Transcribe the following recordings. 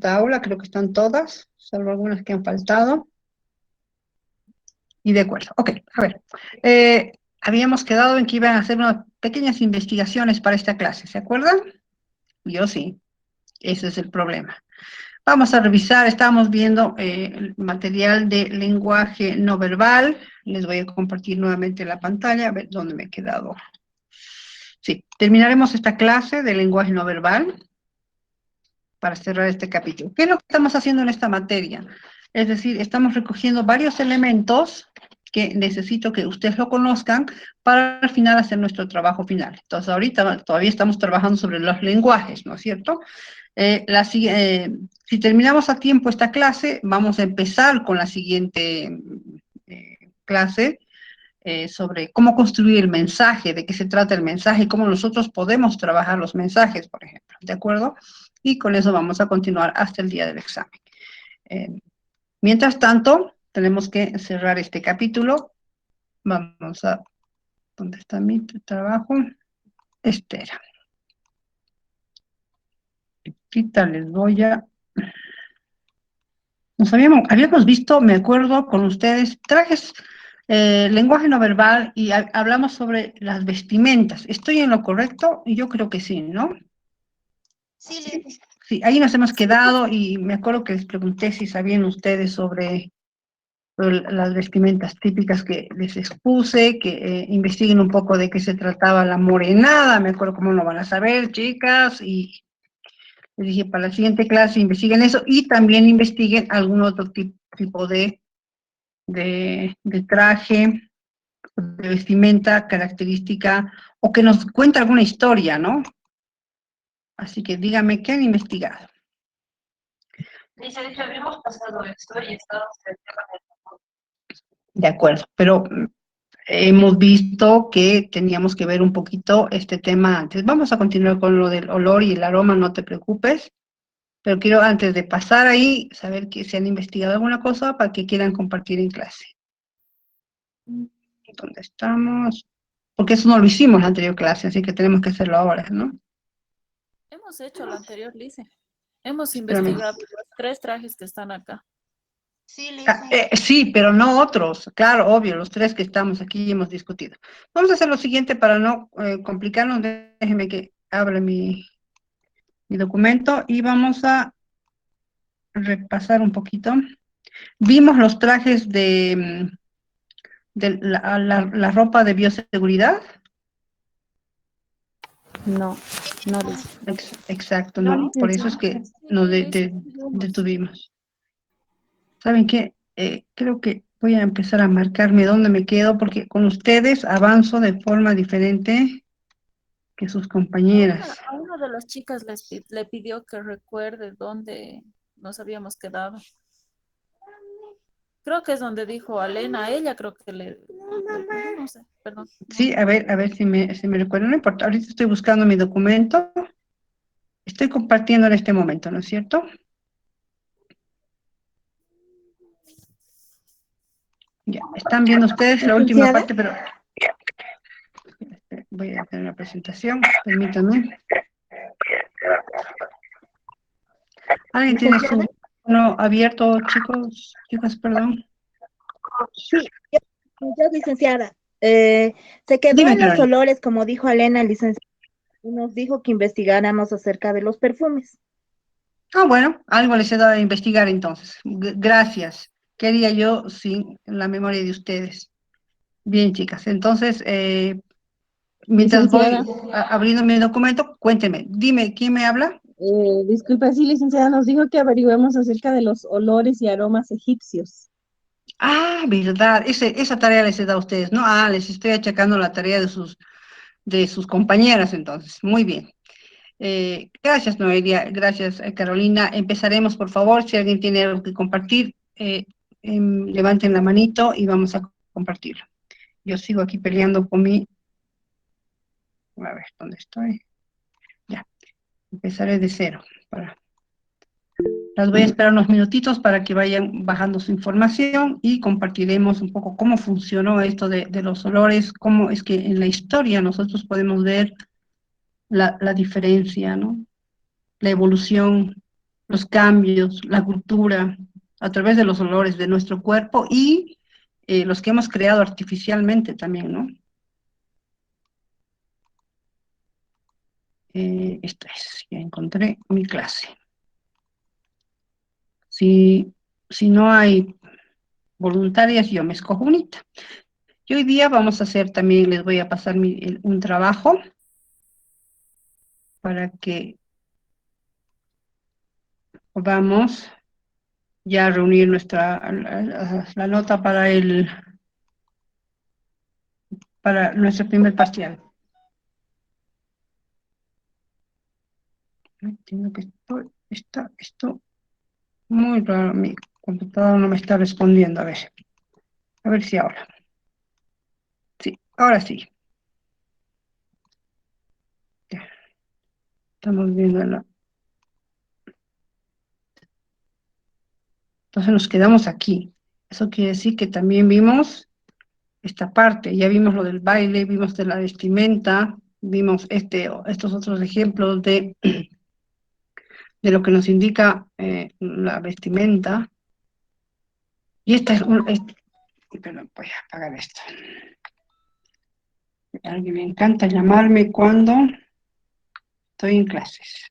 esta aula, creo que están todas, salvo algunas que han faltado. Y de acuerdo, ok, a ver. Habíamos quedado en que iban a hacer unas pequeñas investigaciones para esta clase, ¿se acuerdan? Yo sí, ese es el problema. Vamos a revisar, estábamos viendo el material de lenguaje no verbal. Les voy a compartir nuevamente la pantalla, a ver dónde me he quedado. Sí, terminaremos esta clase de lenguaje no verbal para cerrar este capítulo. ¿Qué es lo que estamos haciendo en esta materia? Es decir, estamos recogiendo varios elementos que necesito que ustedes lo conozcan para al final hacer nuestro trabajo final. Entonces, ahorita todavía estamos trabajando sobre los lenguajes, ¿no es cierto? Si terminamos a tiempo esta clase, vamos a empezar con la siguiente clase sobre cómo construir el mensaje, de qué se trata el mensaje, y cómo nosotros podemos trabajar los mensajes, por ejemplo, ¿de acuerdo? Y con eso vamos a continuar hasta el día del examen. Eh, Mientras tanto, tenemos que cerrar este capítulo. Vamos a, ¿dónde está mi trabajo? Espera. Ahorita les voy a... habíamos visto, me acuerdo, con ustedes, trajes, lenguaje no verbal, y hablamos sobre las vestimentas. ¿Estoy en lo correcto? Yo creo que sí, ¿no? Sí, Liz. Sí, ahí nos hemos quedado y me acuerdo que les pregunté si sabían ustedes sobre las vestimentas típicas que les expuse, que investiguen un poco de qué se trataba la morenada. Me acuerdo cómo lo van a saber, chicas, y les dije para la siguiente clase investiguen eso y también investiguen algún otro tipo de traje, de vestimenta característica, o que nos cuente alguna historia, ¿no? Así que díganme, ¿qué han investigado? Dice, de hecho, habíamos pasado esto y estábamos en el tema De acuerdo, pero hemos visto que teníamos que ver un poquito este tema antes. Vamos a continuar con lo del olor y el aroma, no te preocupes, pero quiero antes de pasar ahí saber que si han investigado alguna cosa para que quieran compartir en clase. ¿Dónde estamos? Porque eso no lo hicimos en la anterior clase, así que tenemos que hacerlo ahora, ¿no? Hemos hecho lo anterior, Lice. Hemos Espérame. investigado los 3 trajes que están acá. Sí, Liz. Sí, pero no otros. Claro, obvio, los tres que estamos aquí hemos discutido. Vamos a hacer lo siguiente para no complicarnos. Déjeme que abra mi documento y vamos a repasar un poquito. Vimos los trajes de la ropa de bioseguridad. No, no, Liz. Exacto, No, no, por eso es licenciada. que nos Sí, Lice, detuvimos. ¿Saben qué? Creo que voy a empezar a marcarme dónde me quedo, porque con ustedes avanzo de forma diferente que sus compañeras. A una de las chicas le pidió que recuerde dónde nos habíamos quedado. Creo que es donde dijo Alena, a ella creo que no sé, perdón. Sí, a ver si me recuerdo, no importa, ahorita estoy buscando mi documento, estoy compartiendo en este momento, ¿no es cierto? Ya, están viendo ustedes la última Licenciada. parte, pero voy a hacer la presentación, permítanme. ¿Alguien tiene su Licenciada. micrófono abierto, chicos? Chicas, perdón. Sí, yo, licenciada. Se quedó Dime, en los Carolina. olores, como dijo Elena, licenciada, y nos dijo que investigáramos acerca de los perfumes. Ah, bueno, algo les he dado a investigar entonces. Gracias. ¿Qué haría yo sin la memoria de ustedes? Bien, chicas, entonces, mientras voy Licenciada, abriendo mi documento, cuénteme, dime, ¿quién me habla? disculpe, sí, licenciada, nos dijo que averigüemos acerca de los olores y aromas egipcios. Ah, verdad, esa tarea les he dado a ustedes, ¿no? Ah, les estoy achacando la tarea de sus compañeras entonces. Muy bien. Gracias, Noelia, gracias, Carolina. Empezaremos, por favor, si alguien tiene algo que compartir, levanten la manito y vamos a compartirlo. Yo sigo aquí peleando con a ver, ¿dónde estoy? Ya, empezaré de cero. Las voy a esperar unos minutitos para que vayan bajando su información y compartiremos un poco cómo funcionó esto de los olores, cómo es que en la historia nosotros podemos ver la diferencia, ¿no? La evolución los cambios, la cultura, a través de los olores de nuestro cuerpo y los que hemos creado artificialmente también, ¿no? Esto es, ya encontré mi clase. Si, si no hay voluntarias, yo me escojo unita. Y hoy día vamos a hacer también, les voy a pasar un trabajo para que podamos ya reunir la nota para nuestro primer parcial. Entiendo que esto muy raro, mi computadora no me está respondiendo, a ver si ahora. Sí, ahora sí. Ya, estamos viendo entonces nos quedamos aquí. Eso quiere decir que también vimos esta parte, ya vimos lo del baile, vimos de la vestimenta, vimos estos otros ejemplos de lo que nos indica la vestimenta. Y esta es perdón, voy a apagar esto. Alguien me encanta llamarme cuando estoy en clases.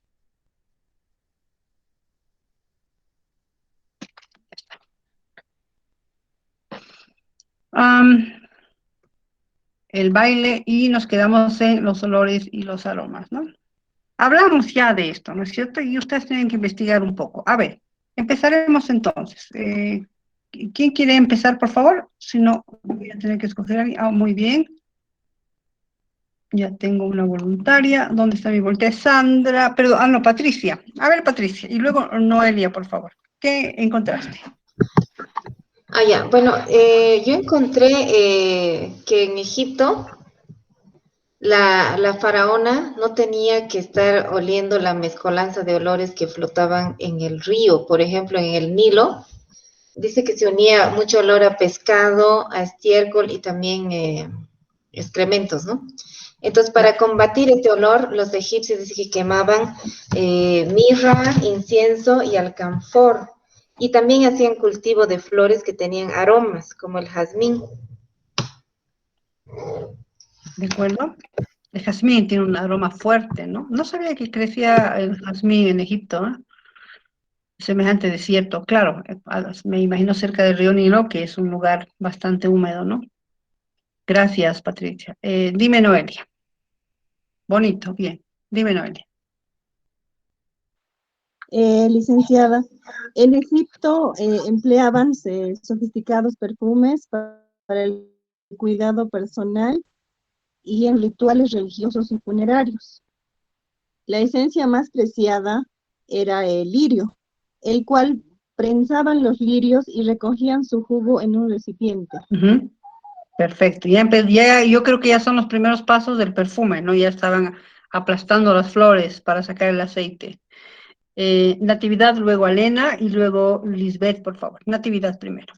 Am, el baile y nos quedamos en los olores y los aromas, ¿no? Hablamos ya de esto, ¿no es cierto? Y ustedes tienen que investigar un poco. A ver, empezaremos entonces. ¿Quién quiere empezar, por favor? Si no, voy a tener que escoger a alguien. Ah, muy bien. Ya tengo una voluntaria. ¿Dónde está mi voluntaria? Sandra, perdón, no, Patricia. A ver, Patricia. Y luego Noelia, por favor. ¿Qué encontraste? Ya, bueno, yo encontré que en Egipto la faraona no tenía que estar oliendo la mezcolanza de olores que flotaban en el río, por ejemplo, en el Nilo. Dice que se unía mucho olor a pescado, a estiércol y también excrementos, ¿no? Entonces, para combatir este olor, los egipcios dicen que quemaban mirra, incienso y alcanfor. Y también hacían cultivo de flores que tenían aromas, como el jazmín. ¿De acuerdo? El jazmín tiene un aroma fuerte, ¿no? No sabía que crecía el jazmín en Egipto, ¿no? Semejante desierto, claro, me imagino cerca del río Nilo, que es un lugar bastante húmedo, ¿no? Gracias, Patricia. Dime, Noelia. Bonito, bien. Dime, Noelia. Licenciada, en Egipto empleaban sofisticados perfumes para el cuidado personal y en rituales religiosos y funerarios. La esencia más preciada era el lirio, el cual prensaban los lirios y recogían su jugo en un recipiente. Ujú. Perfecto. Yo creo que ya son los primeros pasos del perfume, ¿no? Ya estaban aplastando las flores para sacar el aceite. Natividad, luego Alena y luego Lisbeth, por favor. Natividad primero.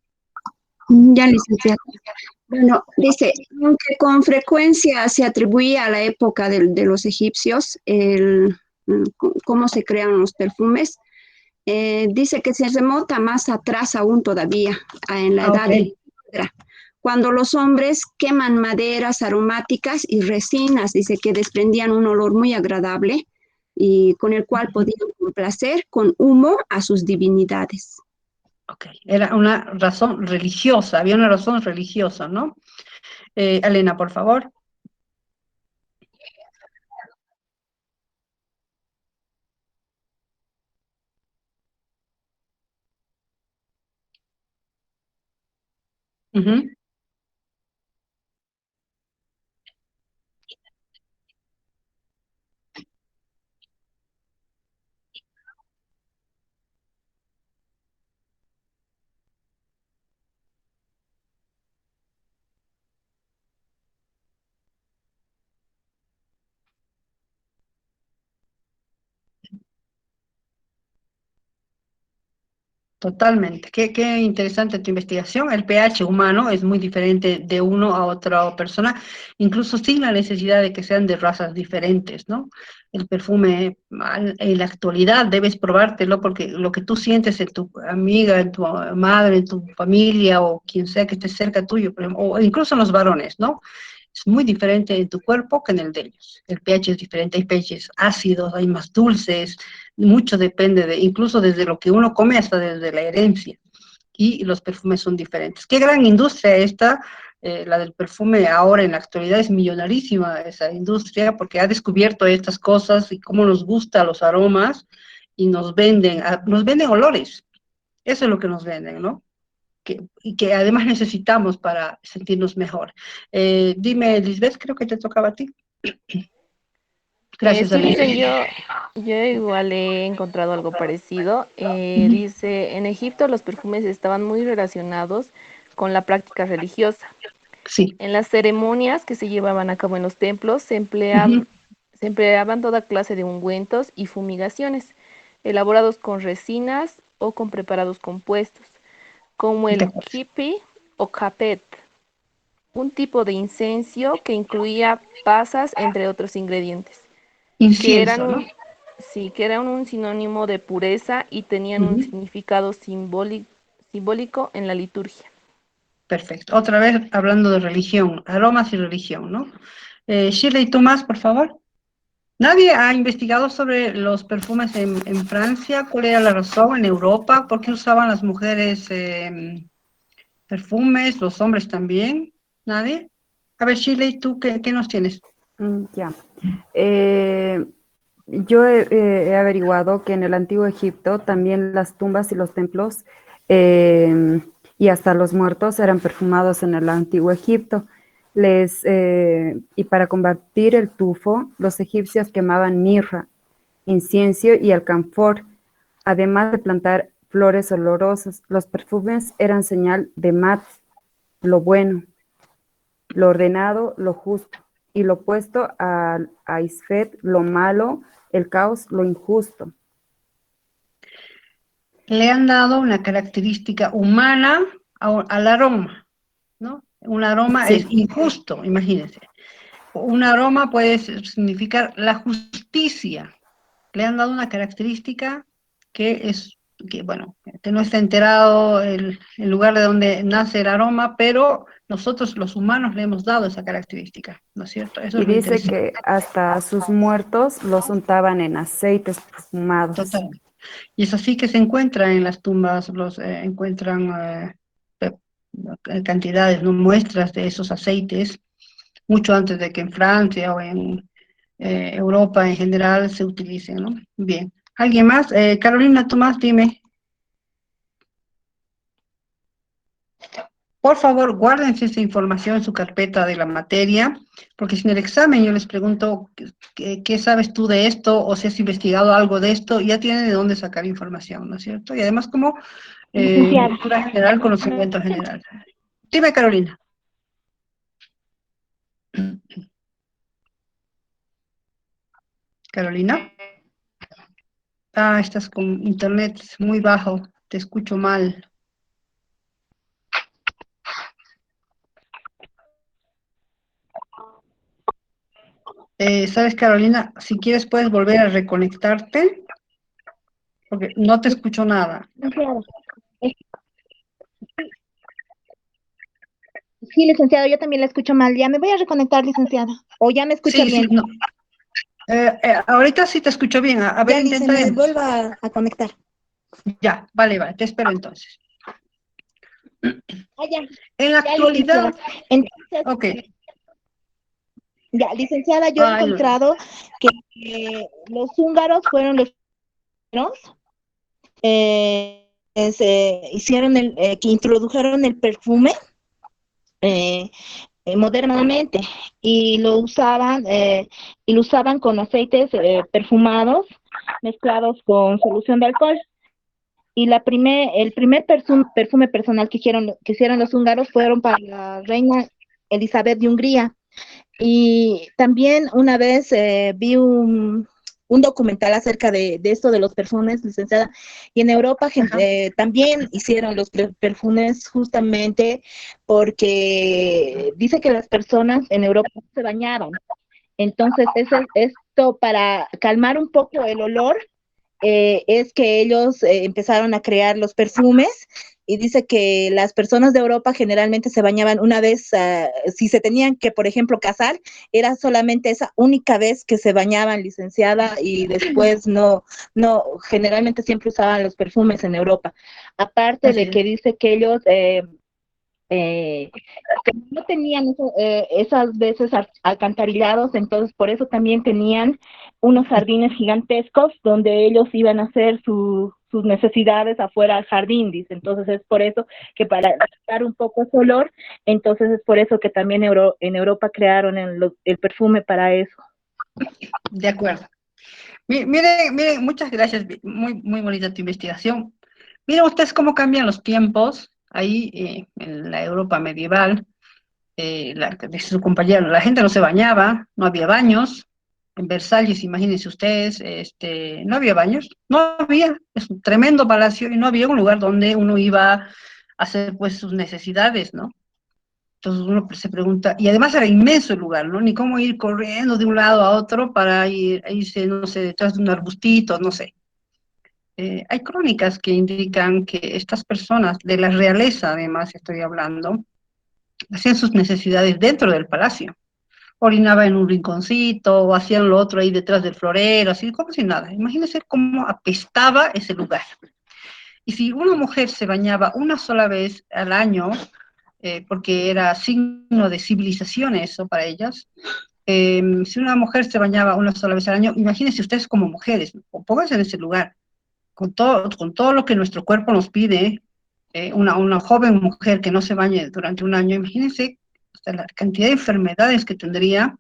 Ya, licenciada. Bueno, dice, aunque con frecuencia se atribuía a la época de los egipcios cómo se crean los perfumes, dice que se remonta más atrás aún todavía, en la edad de piedra, cuando los hombres queman maderas aromáticas y resinas, dice que desprendían un olor muy agradable y con el cual podían complacer con humo a sus divinidades. Ok, era una razón religiosa, había una razón religiosa, ¿no? Elena, por favor. Ujú. Totalmente. Qué interesante tu investigación. El pH humano es muy diferente de uno a otra persona, incluso sin la necesidad de que sean de razas diferentes, ¿no? El perfume, en la actualidad debes probártelo porque lo que tú sientes en tu amiga, en tu madre, en tu familia o quien sea que esté cerca tuyo, por ejemplo, o incluso en los varones, ¿no? Es muy diferente en tu cuerpo que en el de ellos. El pH es diferente, hay pHs ácidos, hay más dulces, mucho depende de, incluso desde lo que uno come hasta desde la herencia. Y los perfumes son diferentes. Qué gran industria esta, la del perfume ahora en la actualidad es millonarísima esa industria porque ha descubierto estas cosas y cómo nos gustan los aromas y nos venden olores. Eso es lo que nos venden, ¿no? Y que además necesitamos para sentirnos mejor. Dime, Lisbeth, creo que te tocaba a ti. Gracias, Sí, Ale. dicen yo igual he encontrado algo parecido. Dice, en Egipto los perfumes estaban muy relacionados con la práctica religiosa. Sí. En las ceremonias que se llevaban a cabo en los templos Ujú. se empleaban toda clase de ungüentos y fumigaciones, elaborados con resinas o con preparados compuestos, como De el acuerdo. kipi o capet, un tipo de incenso que incluía pasas, entre otros ingredientes que eran Incienso, ¿no? un, sí, que eran un sinónimo de pureza y tenían un Ujú. significado simbólico en la liturgia. Perfecto. Otra vez hablando de religión, aromas y religión, ¿no? Shirley, ¿tú más, por favor? Nadie ha investigado sobre los perfumes en Francia. ¿Cuál era la razón en Europa? ¿Por qué usaban las mujeres perfumes, los hombres también? ¿Nadie? A ver, Shirley, ¿tú qué nos tienes? Ya. Eh, yo he averiguado que en el antiguo Egipto también las tumbas y los templos eh, y hasta los muertos eran perfumados en el antiguo Egipto. Y para combatir el tufo, los egipcios quemaban mirra, incienso y alcanfor, además de plantar flores olorosas. Los perfumes eran señal de mat, lo bueno, lo ordenado, lo justo, y lo opuesto a Isfet, lo malo, el caos, lo injusto. Le han dado una característica humana al aroma, ¿no? Un aroma es Sí, injusto, imagínense. Un aroma puede significar la justicia. Le han dado una característica que es, que bueno, que no está enterado el lugar de donde nace el aroma, pero nosotros los humanos le hemos dado esa característica, ¿no es cierto? Eso y es lo dice interesante. que hasta sus muertos los untaban en aceites perfumados. Total. Y es así que se encuentra en las tumbas, encuentran cantidades, no muestras de esos aceites, mucho antes de que en Francia o en Europa en general se utilicen, ¿no? Bien. ¿Alguien más? Carolina, tú más, dime. Por favor, guárdense esa información en su carpeta de la materia, porque si en el examen yo les pregunto qué sabes tú de esto o si has investigado algo de esto, ya tienen de dónde sacar información, ¿no es cierto? Y además como Licenciada. cultura general, conocimiento general. Dime, Carolina. Carolina. Ah, estás con internet muy bajo, te escucho mal. ¿Sabes, Carolina? Si quieres puedes volver a reconectarte, porque no te escucho nada. Licenciada. Eh, Sí, licenciada, yo también la escucho mal. Ya me voy a reconectar, licenciada. O ya me escucha Sí, sí, bien. no. Ahorita sí te escucho bien. A ver, Ya, lice, intenta me de... vuelvo a conectar. Ya, vale, vale, te espero entonces. Ah, ya, En la ya, licenciada. actualidad, Entonces, ok. ya, licenciada, yo he Ay, no. encontrado que los húngaros fueron los primeros que introdujeron el perfume eh, modernamente y lo usaban con aceites perfumados mezclados con solución de alcohol. Y el primer perfume personal que hicieron los húngaros fueron para la reina Elizabeth de Hungría. Y también una vez vi un documental acerca de esto de los perfumes, licenciada, y en Europa también hicieron los perfumes justamente porque dice que las personas en Europa no se bañaban. Entonces, esto para calmar un poco el olor, es que ellos empezaron a crear los perfumes y dice que las personas de Europa generalmente se bañaban una vez, si se tenían que, por ejemplo, casar, era solamente esa única vez que se bañaban, licenciada, y después generalmente siempre usaban los perfumes en Europa. Aparte de que dice que ellos que no tenían esas veces alcantarillados, entonces por eso también tenían unos jardines gigantescos donde ellos iban a hacer sus necesidades afuera al jardín, dice. Entonces es por eso que para quitar un poco ese olor, entonces es por eso que también en Europa crearon el perfume para eso. De acuerdo. Mire, muchas gracias, muy, muy bonita tu investigación. Miren ustedes cómo cambian los tiempos ahí en la Europa medieval. Dice su compañero, la gente no se bañaba, no había baños. En Versalles, imagínense ustedes, no había baños, no había, es un tremendo palacio y no había un lugar donde uno iba a hacer pues sus necesidades, ¿no? Entonces uno se pregunta, y además era inmenso el lugar, ¿no? Ni cómo ir corriendo de un lado a otro para irse, no sé, detrás de un arbustito, no sé. Hay crónicas que indican que estas personas, de la realeza además estoy hablando, hacían sus necesidades dentro del palacio. Orinaba en un rinconcito, o hacían lo otro ahí detrás del florero, así como si nada. Imagínense cómo apestaba ese lugar. Y si una mujer se bañaba una sola vez al año, porque era signo de civilización eso para ellas, si una mujer se bañaba una sola vez al año, imagínense ustedes como mujeres, ¿no? Pónganse en ese lugar, con todo lo que nuestro cuerpo nos pide, una joven mujer que no se bañe durante un año, imagínense la cantidad de enfermedades que tendría,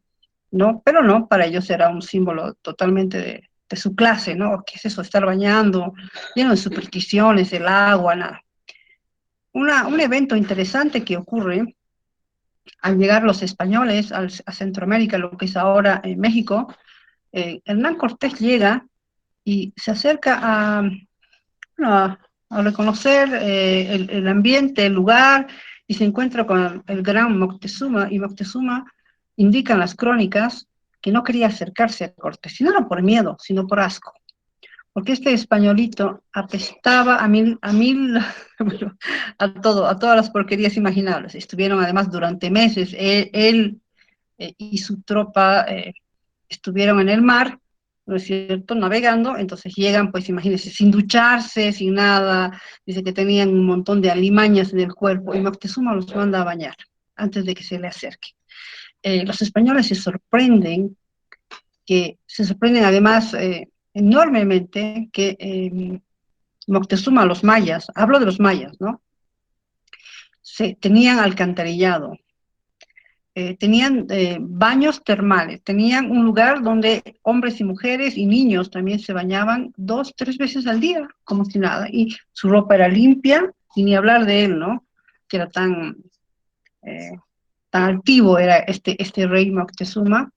¿no? Pero no, para ellos era un símbolo totalmente de su clase, ¿no? ¿Qué es eso? Estar bañando, lleno de supersticiones, el agua, nada. Un evento interesante que ocurre al llegar los españoles a Centroamérica, lo que es ahora México, Hernán Cortés llega y se acerca bueno, a reconocer el ambiente, el lugar, y se encuentra con el gran Moctezuma, y Moctezuma indica en las crónicas que no quería acercarse a Cortés, y no era por miedo, sino por asco, porque este españolito apestaba bueno, a todas las porquerías imaginables. Estuvieron además durante meses, él y su tropa estuvieron en el mar, ¿no es cierto?, navegando. Entonces llegan, pues imagínense, sin ducharse, sin nada, dice que tenían un montón de alimañas en el cuerpo, y Moctezuma los manda a bañar antes de que se le acerque. Los españoles se sorprenden además enormemente que Moctezuma, los mayas, hablo de los mayas, ¿no? Tenían alcantarillado, tenían baños termales, tenían un lugar donde hombres y mujeres y niños también se bañaban 2, 3 veces al día, como si nada, y su ropa era limpia, y ni hablar de él, ¿no? Que era eh, tan altivo era este rey Moctezuma,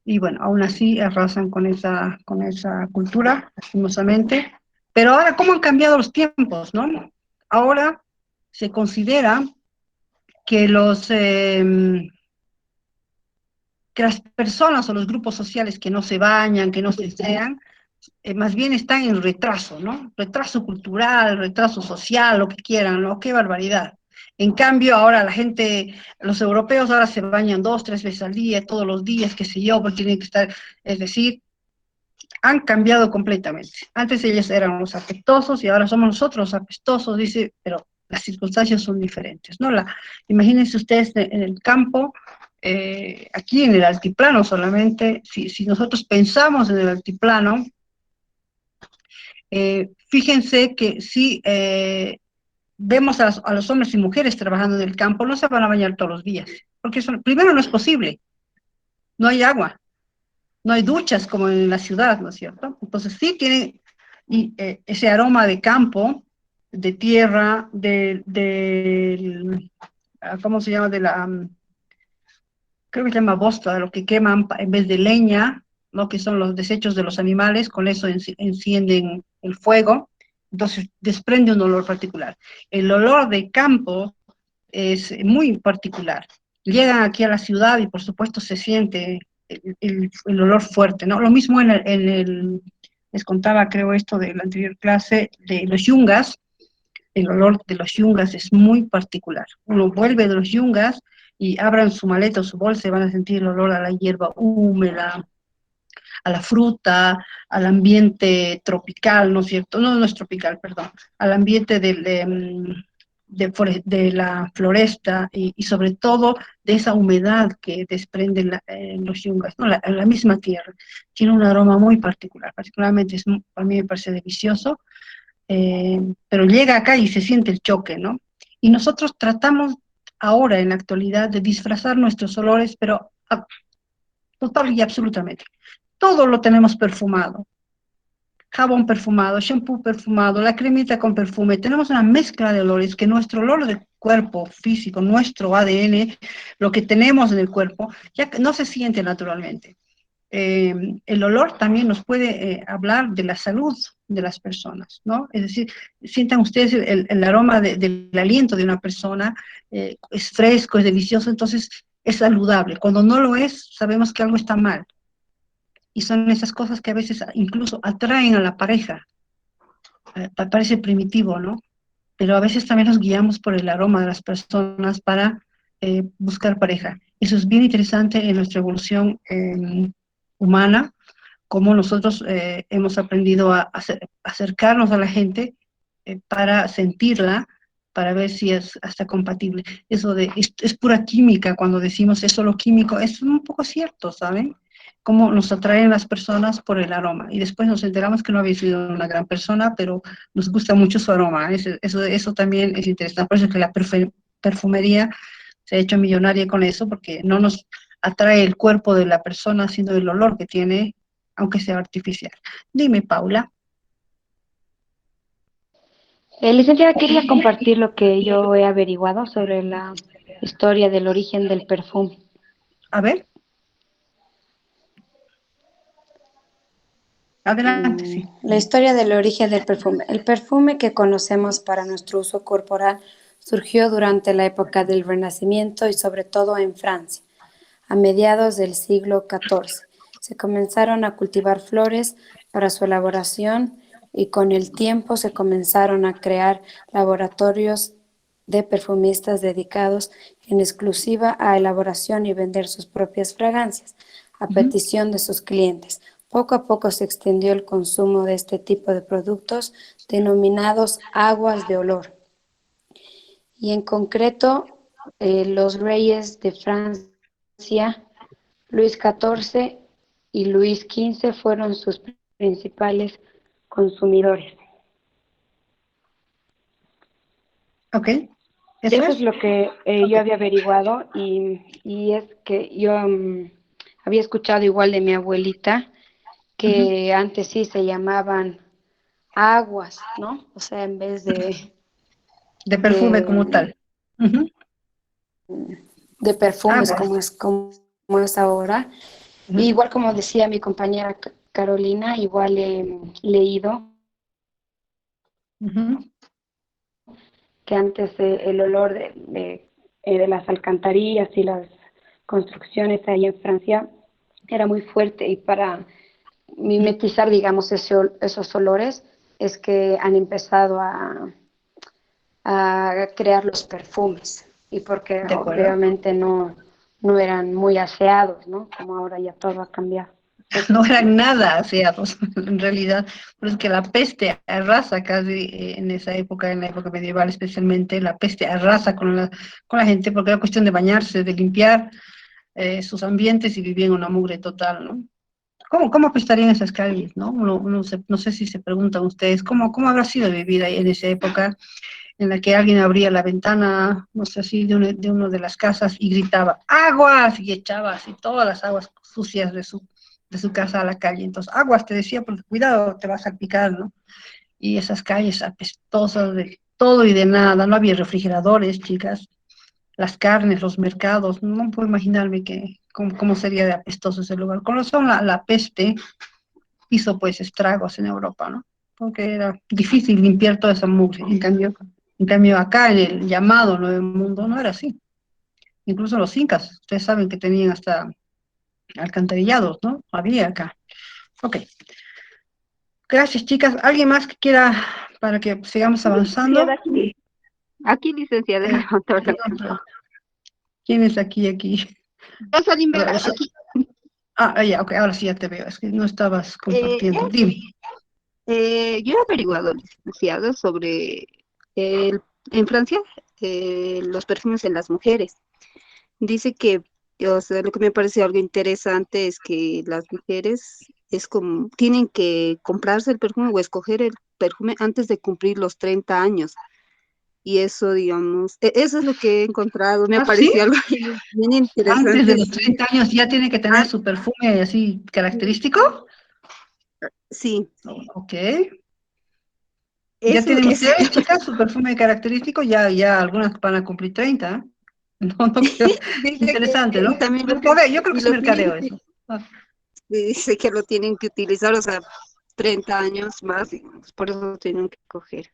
y bueno, aún así arrasan con esa cultura, lastimosamente. Pero ahora, ¿cómo han cambiado los tiempos, no? Ahora se considera que que las personas o los grupos sociales que no se bañan, que no se asean, más bien están en retraso, ¿no? Retraso cultural, retraso social, lo que quieran, ¿no? ¡Qué barbaridad! En cambio, ahora los europeos ahora se bañan 2, 3 veces al día, todos los días, qué sé yo, porque tienen que estar, es decir, han cambiado completamente. Antes ellos eran los apestosos y ahora somos nosotros los apestosos, dice, pero las circunstancias son diferentes, ¿no? Imagínense ustedes en el campo, aquí en el altiplano solamente, si nosotros pensamos en el altiplano, fíjense que si vemos a los hombres y mujeres trabajando en el campo, no se van a bañar todos los días, porque primero no es posible, no hay agua, no hay duchas como en la ciudad, ¿no es cierto? Entonces sí tienen ese aroma de campo, de tierra, ¿cómo se llama? Creo que se llama bosta, de lo que queman en vez de leña, ¿no? Que son los desechos de los animales, con eso encienden el fuego, entonces desprende un olor particular. El olor de campo es muy particular. Llegan aquí a la ciudad y por supuesto se siente el olor fuerte, ¿no? Lo mismo les contaba, creo, esto de la anterior clase, de los yungas. El olor de los yungas es muy particular. Uno vuelve de los yungas y abran su maleta o su bolsa y van a sentir el olor a la hierba húmeda, a la fruta, al ambiente tropical, ¿no es cierto? No, no es tropical, perdón, al ambiente de la floresta y sobre todo de esa humedad que desprenden los yungas, ¿no? La misma tierra. Tiene un aroma muy particular, particularmente a mí me parece delicioso, pero llega acá y se siente el choque, ¿no? Y nosotros tratamos ahora, en la actualidad, de disfrazar nuestros olores, pero total y absolutamente. Todo lo tenemos perfumado. Jabón perfumado, shampoo perfumado, la cremita con perfume. Tenemos una mezcla de olores que nuestro olor de cuerpo físico, nuestro ADN, lo que tenemos en el cuerpo, ya que no se siente naturalmente. El olor también nos puede hablar de la salud de las personas, ¿no? Es decir, sientan ustedes el aroma del aliento de una persona, es fresco, es delicioso, entonces es saludable. Cuando no lo es, sabemos que algo está mal. Y son esas cosas que a veces incluso atraen a la pareja. Parece primitivo, ¿no? Pero a veces también nos guiamos por el aroma de las personas para buscar pareja. Eso es bien interesante en nuestra evolución humana, cómo nosotros hemos aprendido a acercarnos a la gente para sentirla, para ver si es hasta compatible. Eso es pura química, cuando decimos es solo químico, es un poco cierto, ¿saben? Cómo nos atraen las personas por el aroma. Y después nos enteramos que no había sido una gran persona, pero nos gusta mucho su aroma. Eso también es interesante. Por eso es que la perfumería se ha hecho millonaria con eso, porque no nos atrae el cuerpo de la persona, sino el olor que tiene, aunque sea artificial. Dime, Paula. Licenciada, quería compartir lo que yo he averiguado sobre la historia del origen del perfume. A ver. Adelante, sí. La historia del origen del perfume. El perfume que conocemos para nuestro uso corporal surgió durante la época del Renacimiento y sobre todo en Francia. A mediados del siglo XIV se comenzaron a cultivar flores para su elaboración y con el tiempo se comenzaron a crear laboratorios de perfumistas dedicados en exclusiva a elaboración y vender sus propias fragancias a petición de sus clientes. Poco a poco se extendió el consumo de este tipo de productos denominados aguas de olor. Y en concreto, los reyes de Francia, Luis XIV y Luis XV fueron sus principales consumidores. Ok. Eso es lo que yo había averiguado y es que yo había escuchado igual de mi abuelita que antes sí se llamaban aguas, ¿no? O sea, en vez de perfume como tal. De perfumes Aguas. como es ahora. Igual como decía mi compañera Carolina, igual he leído que antes el olor de las alcantarillas y las construcciones ahí en Francia era muy fuerte y para mimetizar, digamos, esos olores es que han empezado a crear los perfumes y porque obviamente no eran muy aseados, ¿no? Como ahora ya todo ha cambiado. No eran nada aseados, en realidad. Pero es que la peste arrasa casi en esa época, en la época medieval especialmente, la peste arrasa con la gente porque era cuestión de bañarse, de limpiar sus ambientes y vivían una mugre total, ¿no? ¿Cómo apestarían esas calles, no? No sé si se preguntan ustedes, ¿cómo habrá sido vivir ahí en esa época en la que alguien abría la ventana, no sé, así, de una de las casas y gritaba, ¡aguas! Y echaba así todas las aguas sucias de su casa a la calle. Entonces, aguas, te decía, porque cuidado, te vas a salpicar, ¿no? Y esas calles apestosas de todo y de nada, no había refrigeradores, chicas, las carnes, los mercados, no puedo imaginarme cómo sería de apestoso ese lugar. Con razón, la peste hizo pues estragos en Europa, ¿no? Porque era difícil limpiar toda esa mugre. En cambio acá en el llamado Nuevo Mundo no era así. Incluso los incas, ustedes saben que tenían hasta alcantarillados, ¿no? Había acá. Ok. Gracias, chicas. ¿Alguien más que quiera, para que sigamos avanzando? Aquí, licenciada, levantó la Perdón, mano. perdón. ¿Quién es aquí? Jocelyn Vega, Ahora, aquí. ya, ok, ahora sí ya te veo. Es que no estabas Eh, compartiendo. Dime. Yo he averiguado, licenciado, sobre en Francia los perfumes en las mujeres. Dice que, o sea, lo que me parece algo interesante es que las mujeres es como, tienen que comprarse el perfume o escoger el perfume antes de cumplir los 30 años. Y eso, digamos, eso es lo que he encontrado, me ha ¿Ah, sí? parecido algo bien Antes de interesante. los 30 años ya tiene que tener su perfume así característico. Sí, Ok. ¿Ya eso, tienen eso ustedes, chicas, su perfume característico? Ya algunas van a cumplir 30. No creo. dice que Interesante, ¿no? y también Mercadeo, yo creo que y es lo tienen mercadeo eso. Ah, dice que lo tienen que utilizar, o sea, 30 años más, y pues, por eso tienen que coger.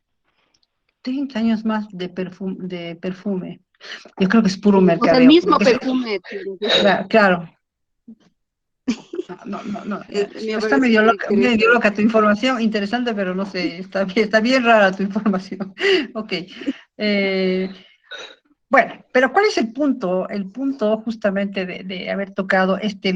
30 años más de perfume. Yo creo que es puro O sea, el mercadeo. mismo perfume tienen que Claro. No. me ha Está parecido medio interesante. loca tu información, interesante, pero no sé, está bien rara tu información. Ok. Eh, bueno, pero ¿cuál es el punto? El punto justamente de haber tocado este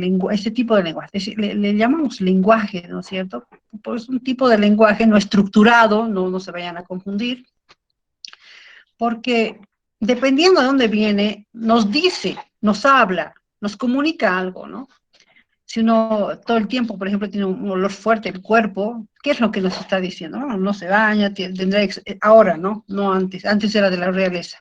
tipo de lenguaje. Le llamamos lenguaje, ¿no es cierto? Pues un tipo de lenguaje no estructurado, no se vayan a confundir, porque dependiendo de dónde viene, nos dice, nos habla, nos comunica algo, ¿no? Si uno todo el tiempo, por ejemplo, tiene un olor fuerte el cuerpo, ¿qué es lo que nos está diciendo? No se baña, ahora, ¿no? No antes, antes era de la realeza.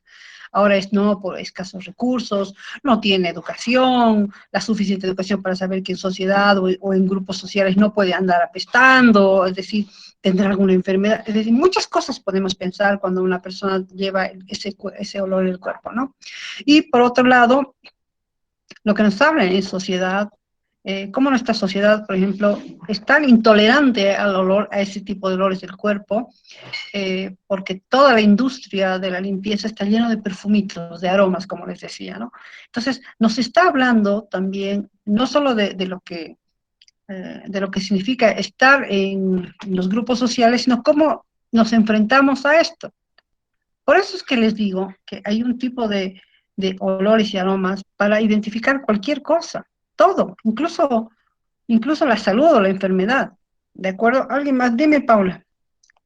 Ahora es no por escasos recursos, no tiene educación, la suficiente educación para saber que en sociedad o en grupos sociales no puede andar apestando, es decir, tendrá alguna enfermedad. Es decir, muchas cosas podemos pensar cuando una persona lleva ese olor en el cuerpo, ¿no? Y por otro lado, lo que nos habla en sociedad, cómo nuestra sociedad, por ejemplo, es tan intolerante al olor, a ese tipo de olores del cuerpo, porque toda la industria de la limpieza está llena de perfumitos, de aromas, como les decía, ¿no? Entonces, nos está hablando también, no solo de lo que significa estar en los grupos sociales, sino cómo nos enfrentamos a esto. Por eso es que les digo que hay un tipo de olores y aromas para identificar cualquier cosa, todo, incluso la salud o la enfermedad. ¿De acuerdo? ¿Alguien más? Dime, Paula.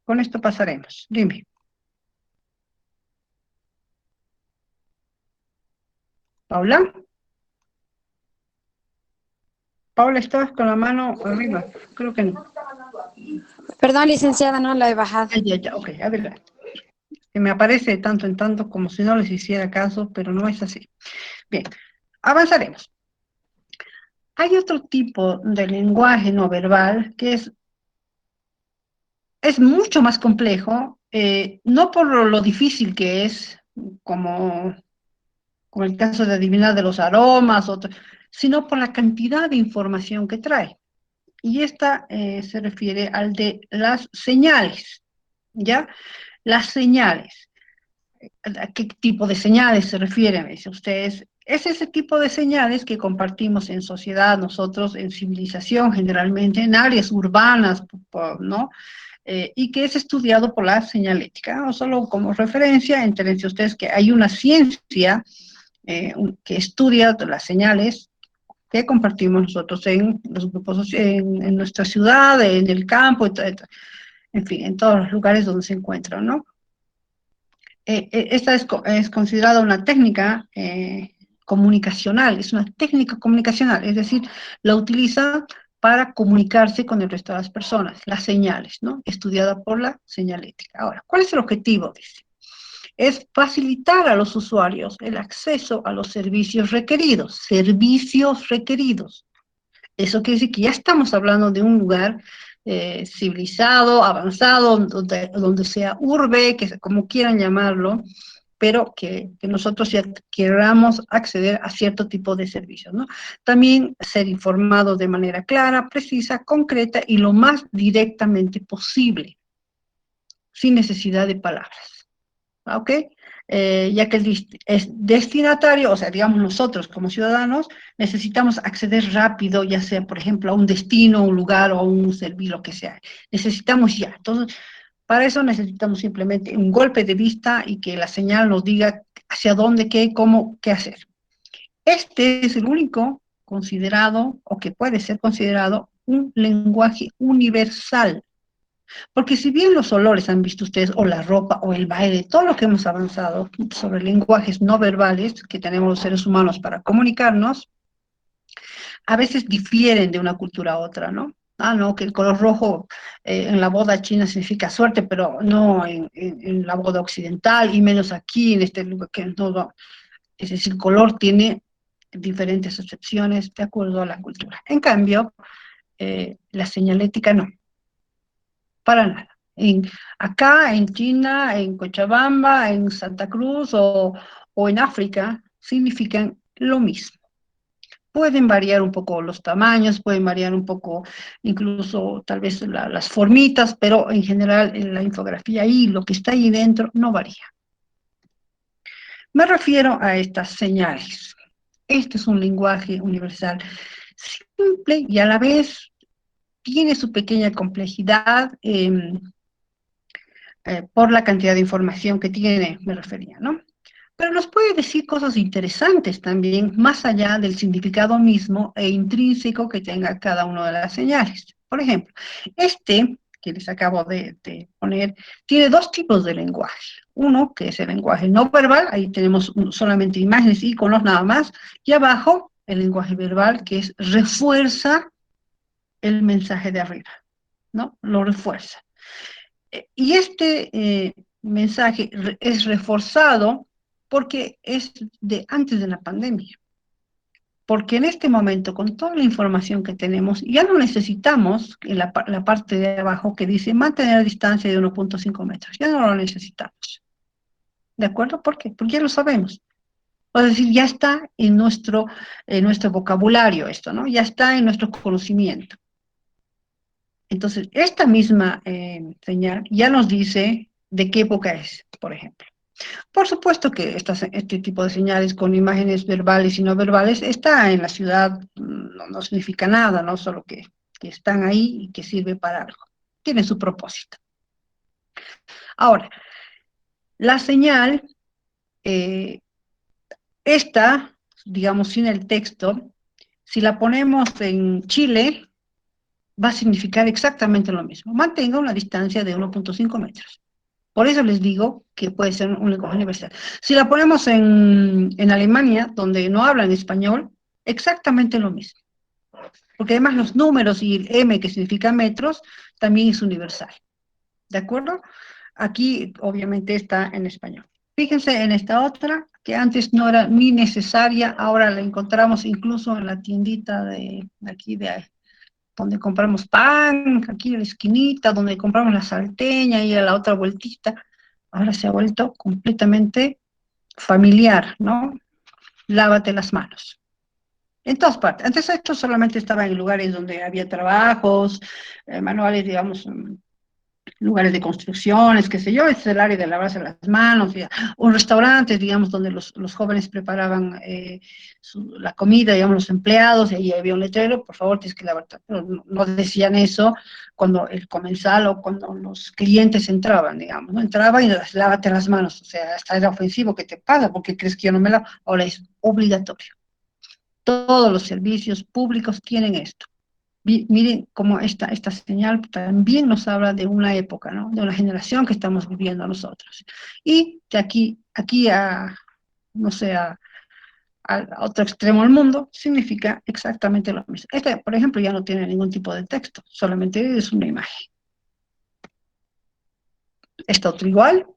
Con esto pasaremos. Dime. ¿Paula? Paula, estabas con la mano arriba. Creo que no. Perdón, licenciada, no la he bajado. Ya, ok, adelante. Que me aparece de tanto en tanto como si no les hiciera caso, pero no es así. Bien, avanzaremos. Hay otro tipo de lenguaje no verbal que es mucho más complejo, no por lo difícil que es, como, como el caso de adivinar de los aromas, sino por la cantidad de información que trae. Y esta se refiere al de las señales, ¿ya? Las señales. ¿A qué tipo de señales se refieren? Dice ustedes, es ese tipo de señales que compartimos en sociedad, nosotros en civilización generalmente, en áreas urbanas, ¿no? Y que es estudiado por la señalética, no solo como referencia, enteren ustedes que hay una ciencia que estudia las señales que compartimos nosotros en los grupos, en nuestra ciudad, en el campo, en fin, en todos los lugares donde se encuentran, ¿no? Esta es considerada una técnica comunicacional, es una técnica comunicacional, es decir, la utiliza para comunicarse con el resto de las personas, las señales, ¿no? Estudiada por la señalética. Ahora, ¿cuál es el objetivo? Dice, es facilitar a los usuarios el acceso a los servicios requeridos, Eso quiere decir que ya estamos hablando de un lugar civilizado, avanzado, donde sea urbe, como quieran llamarlo, pero que nosotros ya queramos acceder a cierto tipo de servicios, ¿no? También ser informados de manera clara, precisa, concreta y lo más directamente posible, sin necesidad de palabras, ¿ok? Ya que es destinatario, o sea, digamos nosotros como ciudadanos, necesitamos acceder rápido, ya sea, por ejemplo, a un destino, un lugar o a un servicio, lo que sea. Necesitamos ya. Entonces, para eso necesitamos simplemente un golpe de vista y que la señal nos diga hacia dónde, qué, cómo, qué hacer. Este es el único considerado, o que puede ser considerado, un lenguaje universal. Porque si bien los olores han visto ustedes, o la ropa, o el baile, todo lo que hemos avanzado sobre lenguajes no verbales que tenemos los seres humanos para comunicarnos, a veces difieren de una cultura a otra, ¿no? Ah, no, que el color rojo en la boda china significa suerte, pero no en la boda occidental, y menos aquí, en este lugar, que no, no. Es decir, el color tiene diferentes acepciones de acuerdo a la cultura. En cambio, la señalética no, para nada. Acá, en China, en Cochabamba, en Santa Cruz o en África, significan lo mismo. Pueden variar un poco los tamaños, pueden variar un poco incluso tal vez las formitas, pero en general en la infografía ahí, lo que está ahí dentro, no varía. Me refiero a estas señales. Este es un lenguaje universal simple y a la vez tiene su pequeña complejidad por la cantidad de información que tiene, me refería, ¿no? Pero nos puede decir cosas interesantes también, más allá del significado mismo e intrínseco que tenga cada una de las señales. Por ejemplo, este que les acabo de poner, tiene dos tipos de lenguaje. Uno, que es el lenguaje no verbal, ahí tenemos solamente imágenes, iconos nada más, y abajo el lenguaje verbal, que es refuerza el mensaje de arriba, ¿no? Lo refuerza. Y este mensaje es reforzado porque es de antes de la pandemia. Porque en este momento, con toda la información que tenemos, ya no necesitamos en la parte de abajo que dice mantener distancia de 1.5 metros. Ya no lo necesitamos. ¿De acuerdo? ¿Por qué? Porque ya lo sabemos. Es decir, ya está en nuestro vocabulario esto, ¿no? Ya está en nuestro conocimiento. Entonces, esta misma señal ya nos dice de qué época es, por ejemplo. Por supuesto que este tipo de señales con imágenes verbales y no verbales está en la ciudad, no significa nada, ¿no? Solo que están ahí y que sirve para algo. Tiene su propósito. Ahora, la señal, esta, digamos, sin el texto, si la ponemos en Chile, va a significar exactamente lo mismo. Mantenga una distancia de 1.5 metros. Por eso les digo que puede ser un lenguaje universal. Si la ponemos en Alemania, donde no hablan español, exactamente lo mismo. Porque además los números y el M, que significa metros, también es universal. ¿De acuerdo? Aquí obviamente está en español. Fíjense en esta otra, que antes no era ni necesaria, ahora la encontramos incluso en la tiendita de aquí, donde compramos pan, aquí en la esquinita, donde compramos la salteña y a la otra vueltita. Ahora se ha vuelto completamente familiar, ¿no? Lávate las manos. En todas partes. Antes esto solamente estaba en lugares donde había trabajos, manuales, digamos, lugares de construcciones, qué sé yo, es el área de lavarse las manos, o restaurantes, digamos, donde los jóvenes preparaban la comida, digamos, los empleados, y ahí había un letrero, por favor, tienes que lavarte, pero no decían eso cuando el comensal o cuando los clientes entraban, digamos, ¿no? Entraban y lávate las manos, o sea, hasta era ofensivo, ¿qué te pasa? ¿Por qué crees que yo no me lavo? Ahora es obligatorio. Todos los servicios públicos tienen esto. Miren cómo esta señal también nos habla de una época, ¿no? De una generación que estamos viviendo nosotros. Y de aquí a, no sé, a otro extremo del mundo, significa exactamente lo mismo. Este, por ejemplo, ya no tiene ningún tipo de texto, solamente es una imagen. Esta otro igual.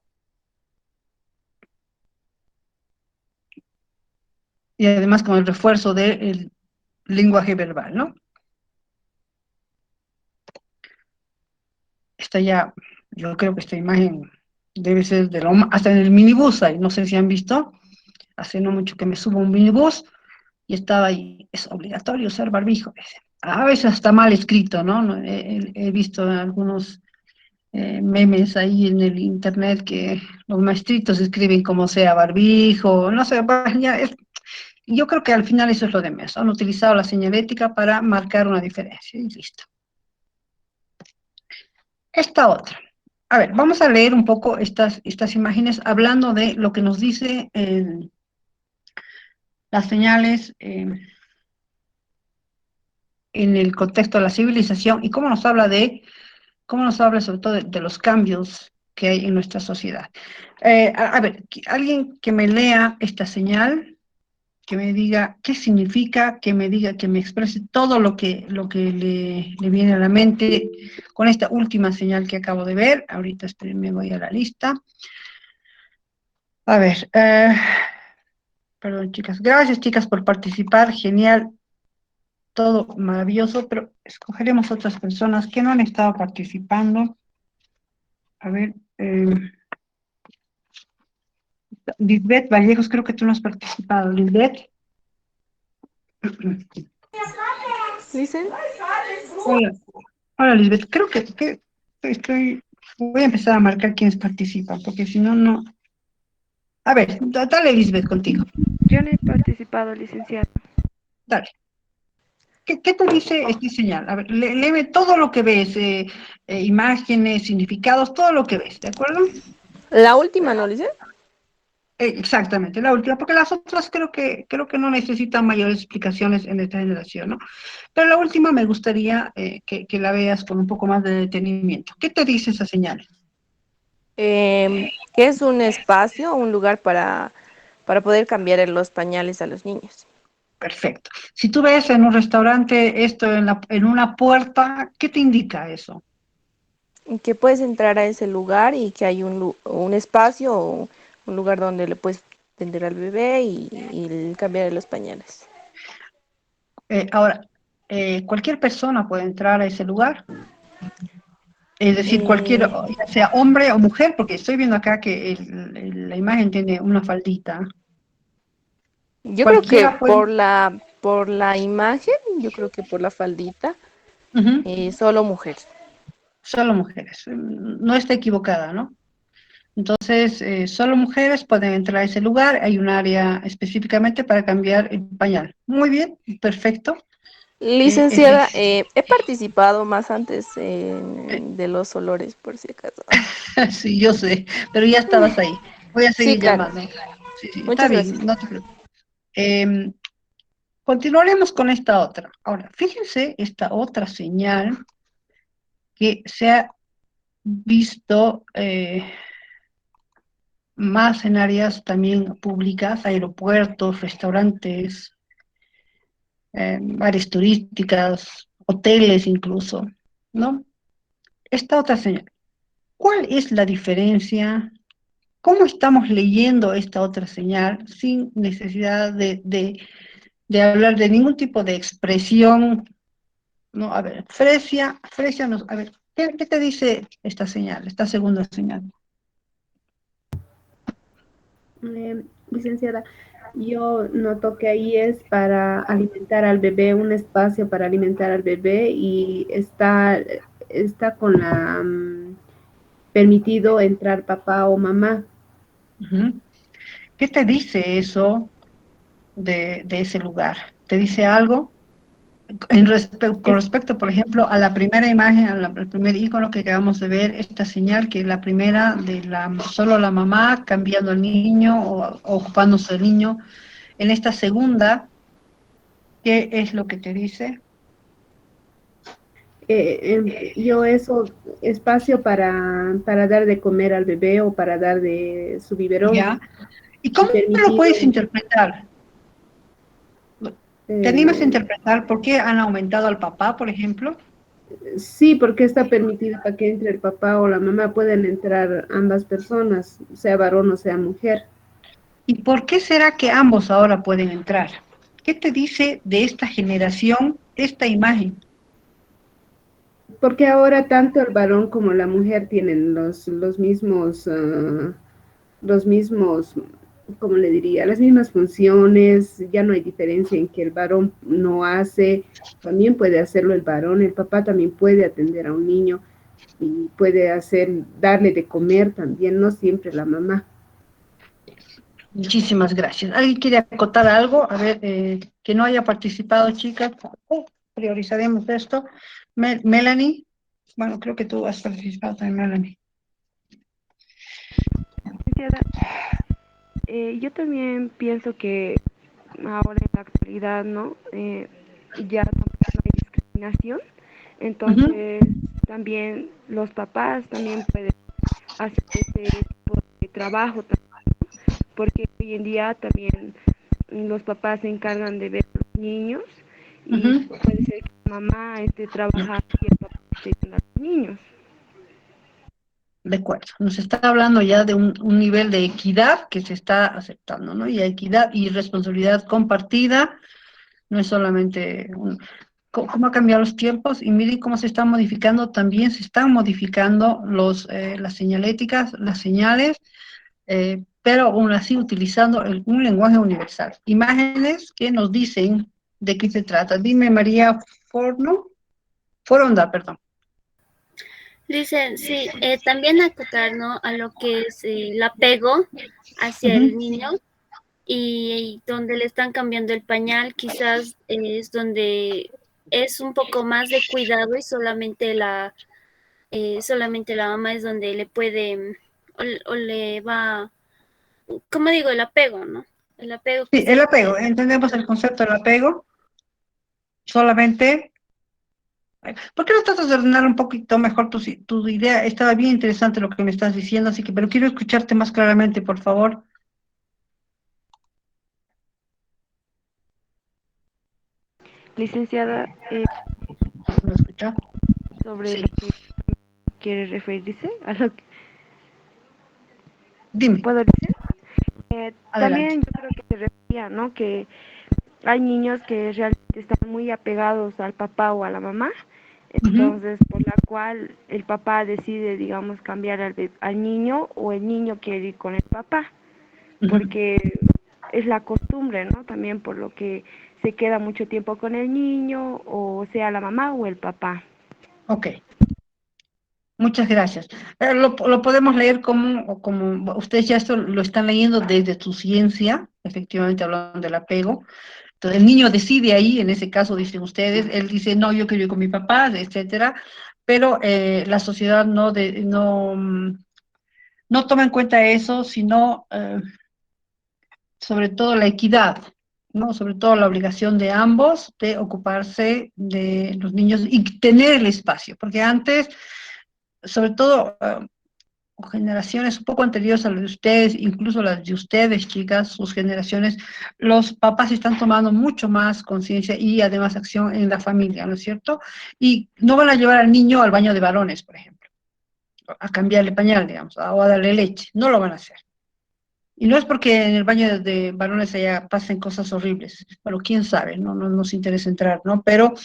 Y además con el refuerzo del lenguaje verbal, ¿no? Esta ya, yo creo que esta imagen Debe ser hasta en el minibús hay, no sé si han visto, hace no mucho que me subo a un minibús y estaba ahí, es obligatorio usar barbijo. Dice. A veces está mal escrito, ¿no? He visto algunos memes ahí en el internet que los maestritos escriben como sea barbijo, no sé, yo creo que al final eso es lo de menos. Han utilizado la señalética para marcar una diferencia y listo. Esta otra. A ver, vamos a leer un poco estas imágenes hablando de lo que nos dice las señales en el contexto de la civilización y cómo nos habla sobre todo de los cambios que hay en nuestra sociedad. A ver, alguien que me lea esta señal, que me diga qué significa, que me diga, que me exprese todo lo que le viene a la mente con esta última señal que acabo de ver. Ahorita me voy a la lista. A ver, perdón chicas, gracias chicas por participar, genial, todo maravilloso, pero escogeremos otras personas que no han estado participando. A ver, Lisbeth Vallejos, creo que tú no has participado, Lisbeth. ¿Dicen? Hola, hola Lisbeth, creo que voy a empezar a marcar quienes participan, porque si no, no. A ver, dale Lisbeth contigo, Yo no he participado, licenciada. dale. ¿Qué te dice esta señal? A ver, léeme todo lo que ves, imágenes, significados, todo lo que ves, ¿de acuerdo? La última, ¿no, Lice? Exactamente, la última, porque las otras creo que no necesitan mayores explicaciones en esta generación, ¿no? Pero la última me gustaría que la veas con un poco más de detenimiento. ¿Qué te dice esa señal? Que es un espacio, un lugar para poder cambiar los pañales a los niños. Perfecto. Si tú ves en un restaurante esto en una puerta, ¿qué te indica eso? Que puedes entrar a ese lugar y que hay un espacio o un lugar donde le puedes tender al bebé y cambiar los pañales. Ahora, cualquier persona puede entrar a ese lugar, es decir, Eh, ya sea hombre o mujer, porque estoy viendo acá que la imagen tiene una faldita. yo creo que Cualquiera puede. por la imagen, yo creo que por la faldita, Ujú. solo mujeres. Solo mujeres. No está equivocada, ¿no? Entonces, solo mujeres pueden entrar a ese lugar. Hay un área específicamente para cambiar el pañal. Muy bien, perfecto. Licenciada, he participado más antes de los olores, por si acaso. Sí, yo sé, pero ya estabas ahí. Voy a Sí, seguir claro. llamando. Sí, sí, está Muchas bien, gracias. no te preocupes. Em, Continuaremos con esta otra. Ahora, fíjense esta otra señal que se ha visto más en áreas también públicas, aeropuertos, restaurantes, áreas turísticas, hoteles incluso, ¿no? Esta otra señal. ¿Cuál es la diferencia? ¿Cómo estamos leyendo esta otra señal sin necesidad de hablar de ningún tipo de expresión? No, a ver, Fresia nos, a ver, ¿qué te dice esta señal, esta segunda señal? Licenciada, yo noto que ahí es para alimentar al bebé, un espacio para alimentar al bebé y está con la permitido entrar papá o mamá. Ujú. ¿Qué te dice eso de ese lugar? ¿Te dice algo? Con Es, respecto, por ejemplo, a la primera imagen, al primer icono que acabamos de ver, esta señal, que es la primera de solo la mamá cambiando al niño o ocupándose del niño. En esta segunda, ¿qué es lo que te dice? yo eso, espacio para dar de comer al bebé o para dar de su biberón ¿Ya? ¿Y y cómo lo permitido. puedes interpretar? ¿Te animas a eh, interpretar por qué han aumentado al papá, por ejemplo? Sí, porque está permitido para que entre el papá o la mamá, pueden entrar ambas personas, sea varón o sea mujer. ¿Y por qué será que ambos ahora pueden entrar? ¿Qué te dice de esta generación esta imagen? porque ahora tanto el varón como la mujer tienen los mismos, ¿cómo le diría? Las mismas funciones, ya no hay diferencia en que el varón no hace, también puede hacerlo el varón, el papá también puede atender a un niño y puede darle de comer también, no siempre la mamá. Muchísimas gracias. ¿Alguien quiere acotar algo? A ver, que no haya participado, chicas. Priorizaremos esto. Melanie, bueno, creo que tú has participado también, Melanie. Licenciada, yo también pienso que ahora en la actualidad, ¿no? Ya tampoco no hay discriminación, entonces también los papás también pueden hacer ese tipo de trabajo, porque hoy en día también los papás se encargan de ver a los niños y puede ser que la mamá esté trabajando y el papá esté viendo a los niños. De acuerdo, nos está hablando ya de un nivel de equidad que se está aceptando, ¿no? Y equidad y responsabilidad compartida, no es solamente cómo ha cambiado los tiempos y miren cómo se están modificando, también se están modificando las señaléticas, las señales, pero aún así utilizando un lenguaje universal. Imágenes que nos dicen de qué se trata. Dime, María Foronda, perdón. Dice, sí, también acotar, ¿no? A lo que es el apego hacia el niño y donde le están cambiando el pañal, quizás es donde es un poco más de cuidado y solamente la mamá es donde le puede o le va, ¿cómo digo? El apego, ¿no? El apego. Sí, el apego, entendemos el concepto del apego, solamente. ¿Por qué no tratas de ordenar un poquito mejor tu idea? Estaba bien interesante lo que me estás diciendo, así que, pero quiero escucharte más claramente, por favor. Licenciada, ¿me escucha? sobre lo que quiere referirse a lo que... Dime. ¿Puedo decir? Adelante. También yo creo que se refería, ¿no? Que hay niños que realmente están muy apegados al papá o a la mamá, entonces por la cual el papá decide, digamos, cambiar al niño o el niño quiere ir con el papá, porque es la costumbre, ¿no? También por lo que se queda mucho tiempo con el niño, o sea la mamá o el papá. Ok. Muchas gracias. Lo podemos leer como ustedes ya esto lo están leyendo desde su ciencia, efectivamente hablando del apego. Entonces el niño decide ahí, en ese caso dicen ustedes, él dice, no, yo quiero ir con mi papá, etcétera, pero la sociedad no toma en cuenta eso, sino sobre todo la equidad, ¿no? Sobre todo la obligación de ambos de ocuparse de los niños y tener el espacio, porque antes, sobre todo, generaciones un poco anteriores a las de ustedes, incluso las de ustedes, chicas, sus generaciones, los papás están tomando mucho más conciencia y además acción en la familia, ¿no es cierto? Y no van a llevar al niño al baño de varones, por ejemplo, a cambiarle pañal, digamos, o a darle leche, no lo van a hacer. Y no es porque en el baño de varones allá pasen cosas horribles, bueno, quién sabe, no nos interesa entrar, ¿no? Pero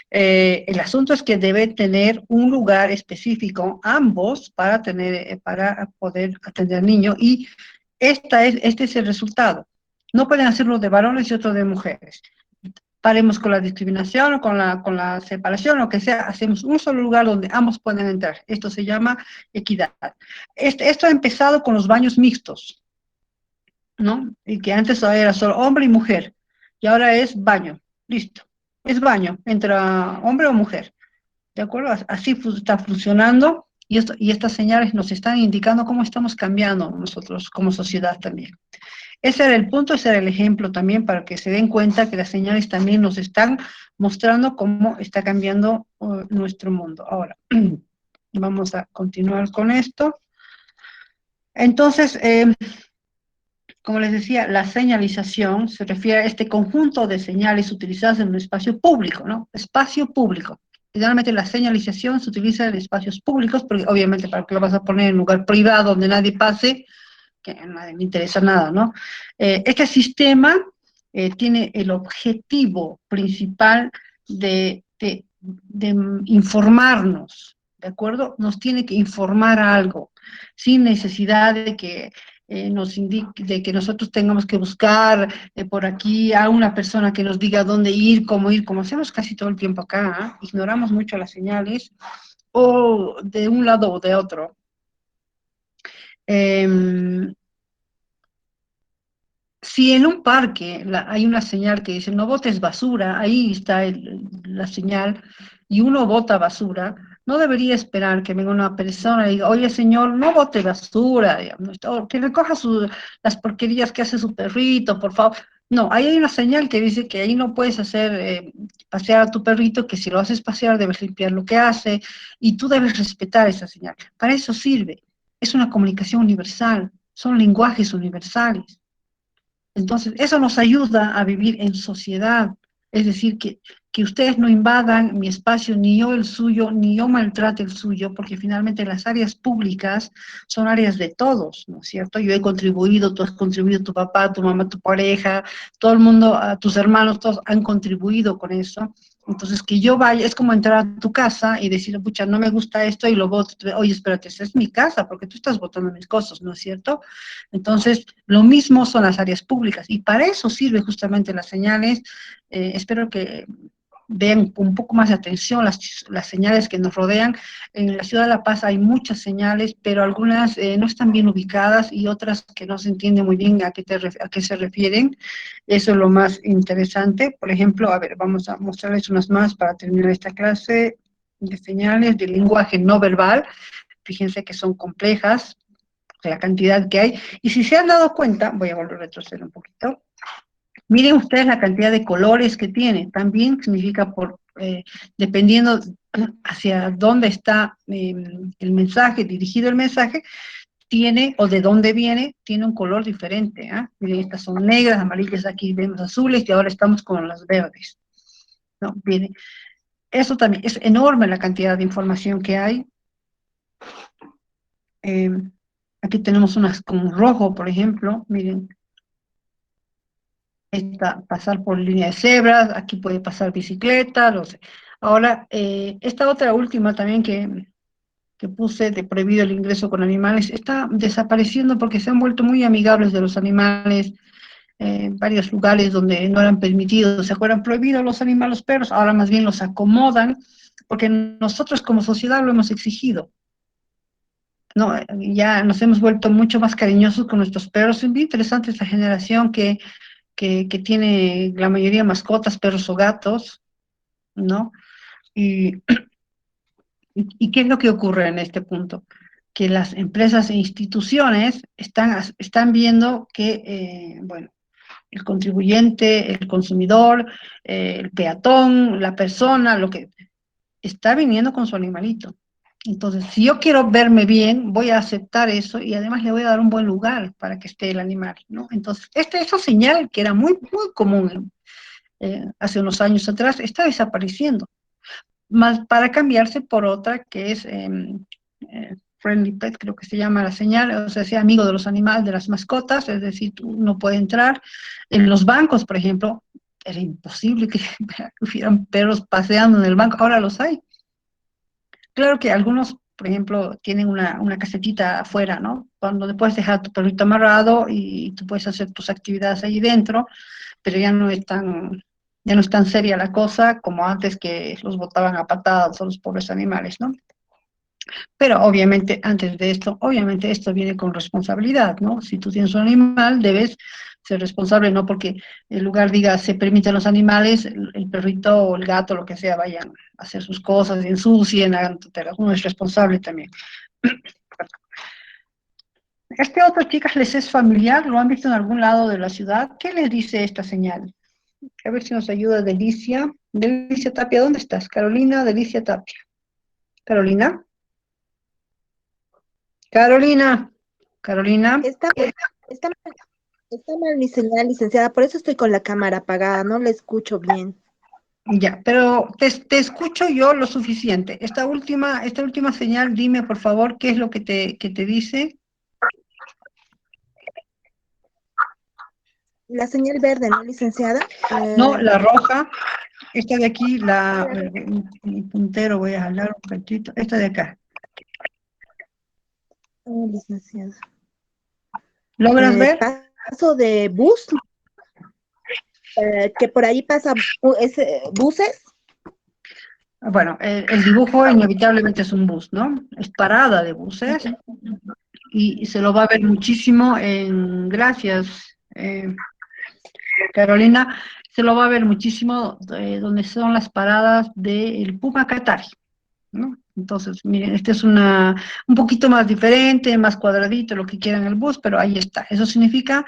el asunto es que debe tener un lugar específico, ambos, para poder atender al niño, y este es el resultado. No pueden hacerlo de varones y otro de mujeres. Paremos con la discriminación o con la separación, lo que sea, hacemos un solo lugar donde ambos pueden entrar. Esto se llama equidad. Esto ha empezado con los baños mixtos, ¿no? Y que antes era solo hombre y mujer, y ahora es baño, listo. Es baño, entra hombre o mujer, ¿de acuerdo? Así está funcionando, y estas señales nos están indicando cómo estamos cambiando nosotros como sociedad también. Ese era el punto, ese era el ejemplo también para que se den cuenta que las señales también nos están mostrando cómo está cambiando nuestro mundo. Ahora, vamos a continuar con esto. Entonces, como les decía, la señalización se refiere a este conjunto de señales utilizadas en un espacio público, ¿no? Espacio público. Generalmente la señalización se utiliza en espacios públicos, porque obviamente para que lo vas a poner en un lugar privado donde nadie pase, que a nadie le interesa nada, ¿no? Este sistema tiene el objetivo principal de informarnos, ¿de acuerdo? Nos tiene que informar algo, sin necesidad de que nos indique, de que nosotros tengamos que buscar por aquí a una persona que nos diga dónde ir, como hacemos casi todo el tiempo acá, ¿ah? Ignoramos mucho las señales, o de un lado o de otro. Si en un parque hay una señal que dice no botes basura, ahí está la señal, y uno bota basura, no debería esperar que venga una persona y diga, oye señor, no bote basura, digamos, o que recoja las porquerías que hace su perrito, por favor. No, ahí hay una señal que dice que ahí no puedes hacer pasear a tu perrito, que si lo haces pasear debes limpiar lo que hace, y tú debes respetar esa señal. Para eso sirve. Es una comunicación universal, son lenguajes universales. Entonces, eso nos ayuda a vivir en sociedad, es decir, que ustedes no invadan mi espacio, ni yo el suyo, ni yo maltrate el suyo, porque finalmente las áreas públicas son áreas de todos, ¿no es cierto? Yo he contribuido, tú has contribuido, tu papá, tu mamá, tu pareja, todo el mundo, tus hermanos, todos han contribuido con eso. Entonces, que yo vaya, es como entrar a tu casa y decir, pucha, no me gusta esto, y lo voto. Oye, espérate, esa es mi casa, porque tú estás votando mis cosas, ¿no es cierto? Entonces, lo mismo son las áreas públicas, y para eso sirven justamente las señales. Espero que vean con un poco más de atención las señales que nos rodean. En la ciudad de La Paz hay muchas señales, pero algunas no están bien ubicadas y otras que no se entiende muy bien a qué se refieren. Eso es lo más interesante. Por ejemplo, a ver, vamos a mostrarles unas más para terminar esta clase de señales de lenguaje no verbal. Fíjense que son complejas, la cantidad que hay. Y si se han dado cuenta, voy a volver a retroceder un poquito. Miren ustedes la cantidad de colores que tiene. También significa dependiendo hacia dónde está el mensaje, dirigido el mensaje, tiene, o de dónde viene, tiene un color diferente. Miren, estas son negras, amarillas, aquí vemos azules, y ahora estamos con las verdes. ¿No? Viene. Eso también, es enorme la cantidad de información que hay. Aquí tenemos unas con rojo, por ejemplo, miren. Pasar por línea de cebras, aquí puede pasar bicicleta, no sé. Ahora, esta otra última también que puse de prohibido el ingreso con animales, está desapareciendo porque se han vuelto muy amigables de los animales, varios lugares donde no eran permitidos, ¿se acuerdan? Prohibidos los animales, los perros, ahora más bien los acomodan, porque nosotros como sociedad lo hemos exigido. No, ya nos hemos vuelto mucho más cariñosos con nuestros perros. Es bien interesante esta generación que tiene la mayoría mascotas, perros o gatos, ¿no? Y, ¿Y qué es lo que ocurre en este punto? Que las empresas e instituciones están viendo que, bueno, el contribuyente, el consumidor, el peatón, la persona, lo que está viniendo con su animalito. Entonces, si yo quiero verme bien, voy a aceptar eso y además le voy a dar un buen lugar para que esté el animal, ¿no? Entonces, esa señal que era muy, muy común hace unos años atrás, está desapareciendo, más para cambiarse por otra que es Friendly Pet, creo que se llama la señal, o sea amigo de los animales, de las mascotas, es decir, tú no puedes entrar. En los bancos, por ejemplo, era imposible que hubieran perros paseando en el banco, ahora los hay. Claro que algunos, por ejemplo, tienen una casetita afuera, ¿no? Donde puedes dejar a tu perrito amarrado y tú puedes hacer tus actividades ahí dentro, pero ya no es tan seria la cosa como antes, que los botaban a patadas a los pobres animales, ¿no? Pero obviamente, antes de esto, obviamente esto viene con responsabilidad, ¿no? Si tú tienes un animal, debes ser responsable, no porque el lugar diga se permiten los animales, el perrito o el gato, lo que sea, vayan a hacer sus cosas, ensucien, hagan tonteras. Uno es responsable también. Este otro, chicas, les es familiar, lo han visto en algún lado de la ciudad. ¿Qué les dice esta señal? A ver si nos ayuda Delicia. Delicia Tapia, ¿dónde estás? Carolina, Delicia Tapia. Carolina. Carolina. Carolina. Está mal mi señal, licenciada, por eso estoy con la cámara apagada, no la escucho bien. Ya, pero te escucho yo lo suficiente. Esta última señal, dime por favor qué es lo que te dice. La señal verde, ¿no, licenciada? No, la roja. esta de aquí, a ver, mi puntero voy a jalar un cachito, esta de acá. Oh, licenciada. ¿Logras ver? Paso de bus, que por ahí pasa buses. Bueno, el dibujo inevitablemente es un bus, ¿no? Es parada de buses y se lo va a ver muchísimo gracias, Carolina, se lo va a ver muchísimo donde son las paradas del Puma Qatari, ¿no? Entonces, miren, este es un poquito más diferente, más cuadradito, lo que quieran el bus, pero ahí está. Eso significa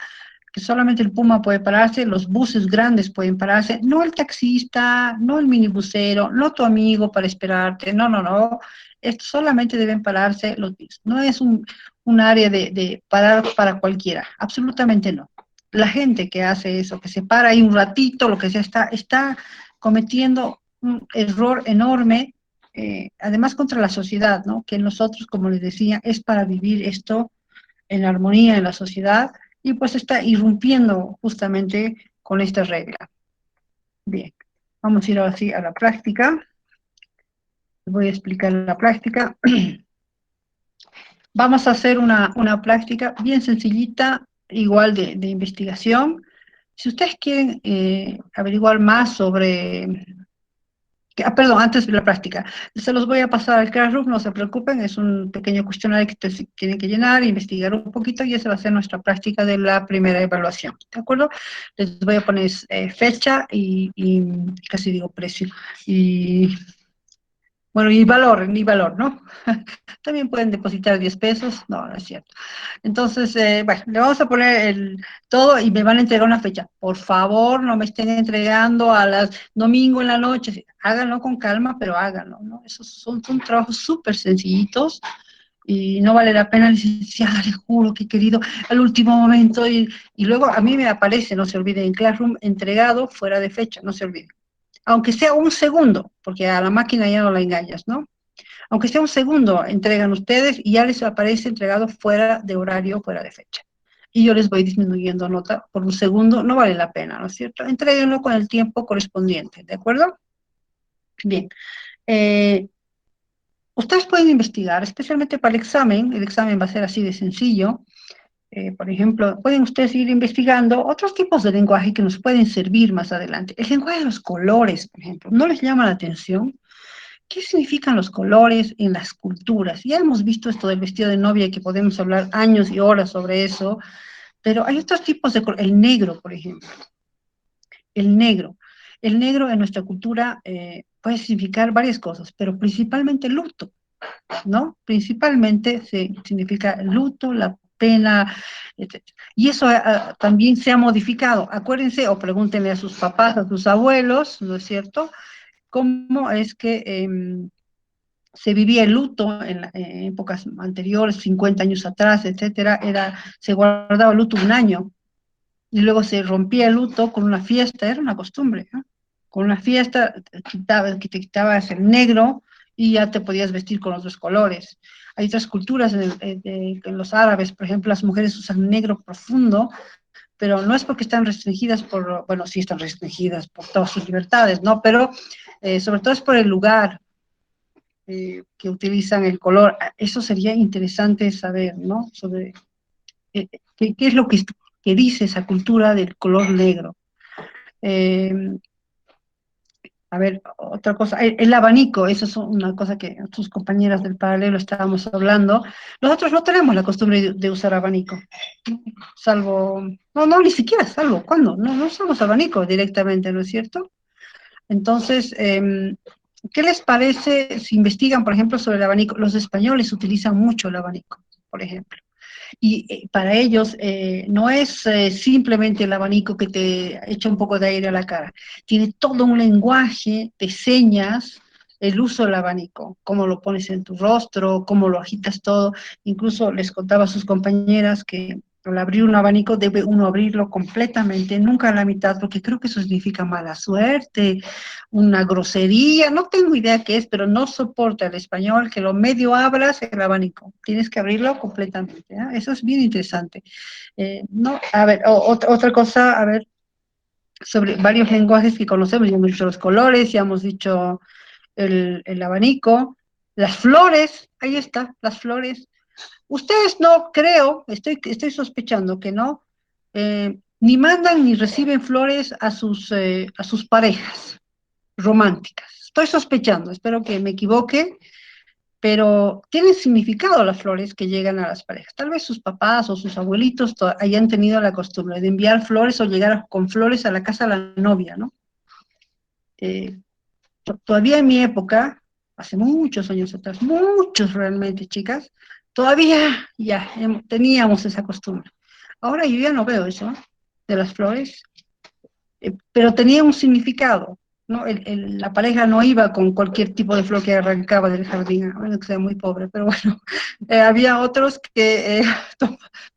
que solamente el Puma puede pararse, los buses grandes pueden pararse, no el taxista, no el minibusero, no tu amigo para esperarte, no, no, no. Esto solamente deben pararse los bus. No es un área de parar para cualquiera, absolutamente no. La gente que hace eso, que se para ahí un ratito, lo que sea, está cometiendo un error enorme, además contra la sociedad, ¿no? Que nosotros, como les decía, es para vivir esto en armonía en la sociedad y pues está irrumpiendo justamente con esta regla. Bien, vamos a ir ahora sí a la práctica. Les voy a explicar la práctica. Vamos a hacer una práctica bien sencillita, igual de investigación. Si ustedes quieren averiguar más sobre perdón, antes de la práctica. Se los voy a pasar al Classroom, no se preocupen, es un pequeño cuestionario que tienen que llenar, investigar un poquito y esa va a ser nuestra práctica de la primera evaluación, ¿de acuerdo? Les voy a poner fecha y casi digo precio, y bueno, y valor, ¿no? También pueden depositar 10 pesos, no, no es cierto. Entonces, bueno, le vamos a poner todo y me van a entregar una fecha. Por favor, no me estén entregando a las domingo en la noche. Sí, háganlo con calma, pero háganlo, ¿no? Esos son trabajos súper sencillitos y no vale la pena, licenciada, le juro que he querido al último momento y luego a mí me aparece, no se olvide, en Classroom, entregado fuera de fecha, no se olvide. Aunque sea un segundo, porque a la máquina ya no la engañas, ¿no? Aunque sea un segundo, entregan ustedes y ya les aparece entregado fuera de horario, fuera de fecha. Y yo les voy disminuyendo nota por un segundo, no vale la pena, ¿no es cierto? Entréguenlo con el tiempo correspondiente, ¿de acuerdo? Bien. Ustedes pueden investigar, especialmente para el examen va a ser así de sencillo. Por ejemplo, pueden ustedes ir investigando otros tipos de lenguaje que nos pueden servir más adelante. El lenguaje de los colores, por ejemplo, ¿no les llama la atención? ¿Qué significan los colores en las culturas? Ya hemos visto esto del vestido de novia y que podemos hablar años y horas sobre eso, pero hay otros tipos de color. El negro, por ejemplo. El negro. El negro en nuestra cultura puede significar varias cosas, pero principalmente luto, ¿no? Principalmente significa el luto, la pena, etc. Y eso también se ha modificado. Acuérdense o pregúntenle a sus papás, a sus abuelos, ¿no es cierto? ¿Cómo es que se vivía el luto en épocas anteriores, 50 años atrás, etcétera? Se guardaba el luto un año y luego se rompía el luto con una fiesta, era una costumbre, ¿no? Con una fiesta que te quitabas el negro y ya te podías vestir con otros colores. Hay otras culturas en los árabes, por ejemplo, las mujeres usan negro profundo, pero no es porque están restringidas bueno, sí están restringidas por todas sus libertades, ¿no? Pero sobre todo es por el lugar que utilizan el color. Eso sería interesante saber, ¿no? Sobre qué es lo que dice esa cultura del color negro. A ver, otra cosa, el abanico, eso es una cosa que tus compañeras del paralelo estábamos hablando. Nosotros no tenemos la costumbre de usar abanico, salvo, no, ni siquiera salvo, ¿cuándo? No usamos abanico directamente, ¿no es cierto? Entonces, ¿qué les parece si investigan, por ejemplo, sobre el abanico? Los españoles utilizan mucho el abanico, por ejemplo. Y para ellos no es simplemente el abanico que te echa un poco de aire a la cara, tiene todo un lenguaje de señas, el uso del abanico, cómo lo pones en tu rostro, cómo lo agitas todo. Incluso les contaba a sus compañeras que al abrir un abanico debe uno abrirlo completamente, nunca a la mitad, porque creo que eso significa mala suerte, una grosería, no tengo idea qué es, pero no soporta el español que lo medio abras el abanico, tienes que abrirlo completamente, ¿eh? Eso es bien interesante. No, a ver, otra cosa, a ver, sobre varios lenguajes que conocemos. Ya hemos dicho los colores, ya hemos dicho el abanico, las flores, ahí está, las flores. Ustedes no creo, estoy sospechando que no, ni mandan ni reciben flores a sus parejas románticas. Estoy sospechando, espero que me equivoque, pero tienen significado las flores que llegan a las parejas. Tal vez sus papás o sus abuelitos hayan tenido la costumbre de enviar flores o llegar con flores a la casa de la novia, ¿no? Eh, Todavía en mi época, hace muchos años atrás, muchos realmente, chicas, todavía ya teníamos esa costumbre. Ahora yo ya no veo eso, ¿no? De las flores, pero tenía un significado, ¿no? La pareja no iba con cualquier tipo de flor que arrancaba del jardín, a menos que sea muy pobre, pero bueno, había otros que,